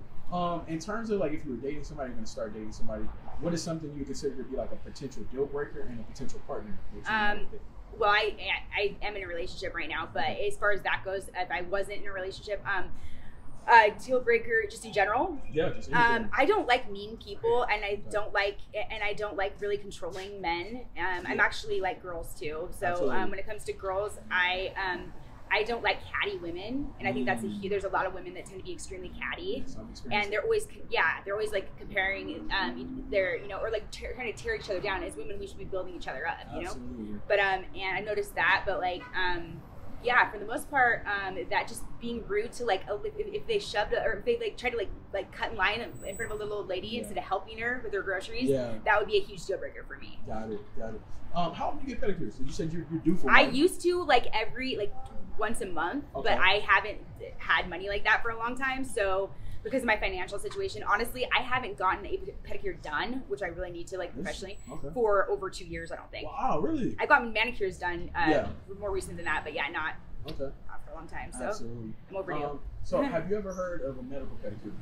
In terms of like if you were dating somebody, you're going to start dating somebody, what is something you would consider to be like a potential deal breaker and a potential partner? Well, I am in a relationship right now, but as far as that goes, if I wasn't in a relationship, deal breaker just in general. Yeah, just in general. I don't like mean people, and I don't like really controlling men. I'm actually like girls too. So when it comes to girls, I don't like catty women, and I think that's there's a lot of women that tend to be extremely catty, and they're always like comparing, or like trying to tear each other down. As women, we should be building each other up, you know. Absolutely. But and I noticed that, but like for the most part, that just being rude to like if they shoved or if they like tried to like cut in line in front of a little old lady instead of helping her with her groceries, that would be a huge deal breaker for me. Got it. How often do you get pedicures? You said you're due for one. I used to once a month, but I haven't had money like that for a long time. So because of my financial situation, honestly, I haven't gotten a pedicure done, which I really need to like professionally for over 2 years. I don't think. Wow, really? I got manicures done more recent than that, but not for a long time. So absolutely. I'm overdue. So have you ever heard of a medical pedicure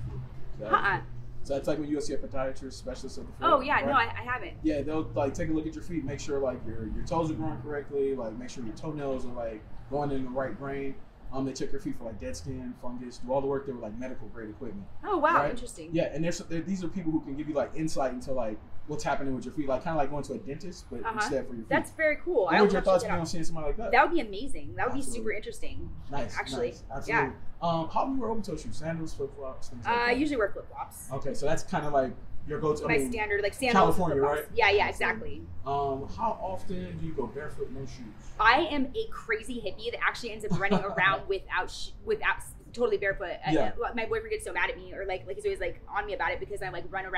before? So that's like when you go see a podiatrist specialist at the foot. Oh yeah, right? no, I haven't. Yeah, they'll like take a look at your feet, make sure like your toes are growing correctly, like make sure your toenails are like going in the right grain. They check your feet for like dead skin, fungus, do all the work there with like medical grade equipment. Oh wow, right? Interesting. Yeah, and these are people who can give you like insight into like what's happening with your feet, like kind of like going to a dentist, but instead for your feet. That's very cool. What would your thoughts be on seeing somebody like that? That would be amazing. That would be super interesting. Nice, actually. Nice. Absolutely. Yeah. How do you wear open-toe shoes? Sandals, flip-flops, things like that? I usually wear flip-flops. Okay, so that's kind of like your go-to. My standard, like sandals. California, right? Yeah, exactly. How often do you go barefoot, no shoes? I am a crazy hippie that actually ends up running around without totally barefoot. My boyfriend gets so mad at me, or like he's always like on me about it because I like run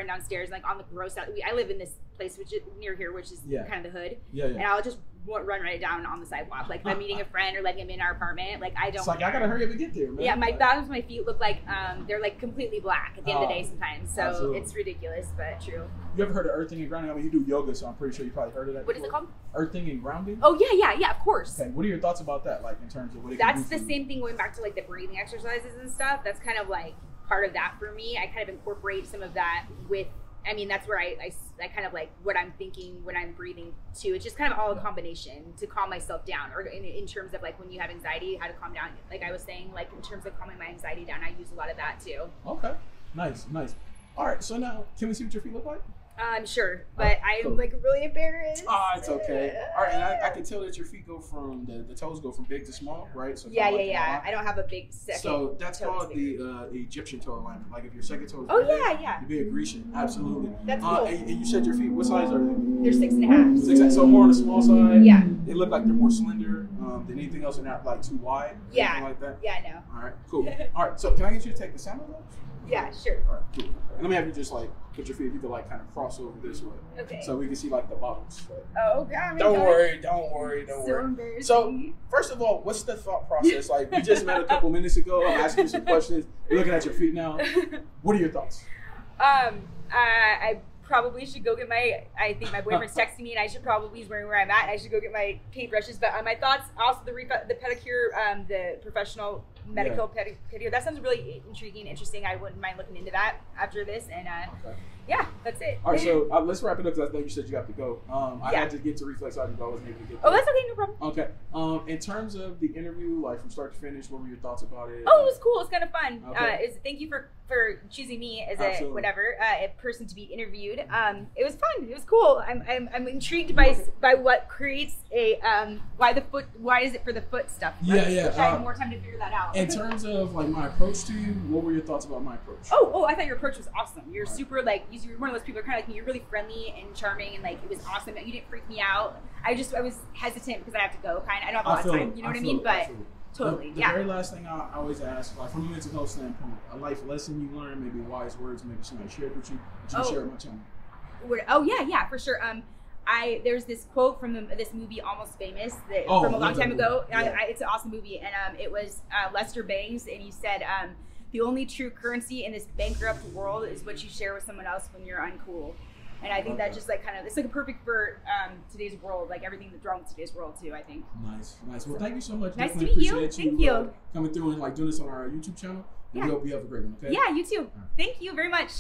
downstairs like on the gross out. I live in this place which is near here, which is kind of the hood. And I'll just run right down on the sidewalk. Like if I'm meeting a friend or letting him in our apartment, like I don't. It's like I gotta hurry up and get there, man. Yeah, my feet look like they're like completely black at the end of the day sometimes. So it's ridiculous, but true. You ever heard of earthing and grounding? I mean, you do yoga, so I'm pretty sure you probably heard of that. What is it called? Earthing and grounding. Oh yeah, of course. Okay, what are your thoughts about that? Like in terms of what it That's can do the same thing going back to like the breathing exercises and stuff. That's kind of like part of that for me. I kind of incorporate some of that with. I mean, that's where I kind of like what I'm thinking when I'm breathing too. It's just kind of all a combination to calm myself down, or in terms of like when you have anxiety, how to calm down. Like I was saying, like in terms of calming my anxiety down, I use a lot of that too. Okay, nice. All right, so now can we see what your feet look like? Sure, but I'm like really embarrassed. It's okay. All right, and I can tell that your feet go from the toes go from big to small, right? So yeah. I don't have a big second. So that's called the Egyptian toe alignment. Like if your second toe is you'd be a Grecian. Absolutely. That's cool. And you said your feet. What size are they? They're 6.5. 6. So more on the small side. Yeah. They look like they're more slender than anything else, and not like too wide. Yeah. Anything like that. Yeah, I know. All right. Cool. All right. So can I get you to take the sandals off? Yeah, sure. All right. Cool. And let me have you just like put your feet. You can like kind of cross over this way. Okay. So we can see like the bottoms. Oh God. Don't worry. So embarrassing. So first of all, what's the thought process? Like we just met a couple minutes ago. I'm asking you some questions. You're looking at your feet now. What are your thoughts? I probably should go get I think my boyfriend's texting me, and I should probably, he's wondering where I'm at, and I should go get my paintbrushes. But my thoughts, also the pedicure, the professional medical pedicure, that sounds really intriguing, interesting. I wouldn't mind looking into that after this, and yeah, that's it. All right, so let's wrap it up because I know you said you have to go. I had to get to Reflexology, but I wasn't able to get there. Oh, that's okay, no problem. Okay. In terms of the interview, like from start to finish, what were your thoughts about it? Oh, it was cool. It's kind of fun. Okay. Thank you for choosing me as a person to be interviewed. It was fun. It was cool. I'm intrigued by what creates why is it for the foot stuff? Right? Yeah. I have more time to figure that out. In terms of like my approach to you, what were your thoughts about my approach? Oh, I thought your approach was awesome. You're super like you're one of those people who are kind of like me. You're really friendly and charming, and like it was awesome. You didn't freak me out. I was hesitant because I have to go. I don't have a lot of time. You know what I mean? But totally, the very last thing I always ask, like from a mental health standpoint, a life lesson you learned, maybe wise words, maybe somebody shared with you, that you share with my channel. Oh yeah, for sure. there's this quote from this movie Almost Famous that Oh, from a long love that time movie. ago. Yeah. It's an awesome movie, and it was Lester Bangs, and he said, "The only true currency in this bankrupt world is what you share with someone else when you're uncool." And I think that just like kind of it's like perfect for today's world, like everything that's wrong with today's world too. I think. Nice. Well, thank you so much. Nice to Definitely meet you. appreciate Thank you. coming through and like doing this on our YouTube channel. And we hope you have a great one. Okay. Yeah, you too. Thank you very much.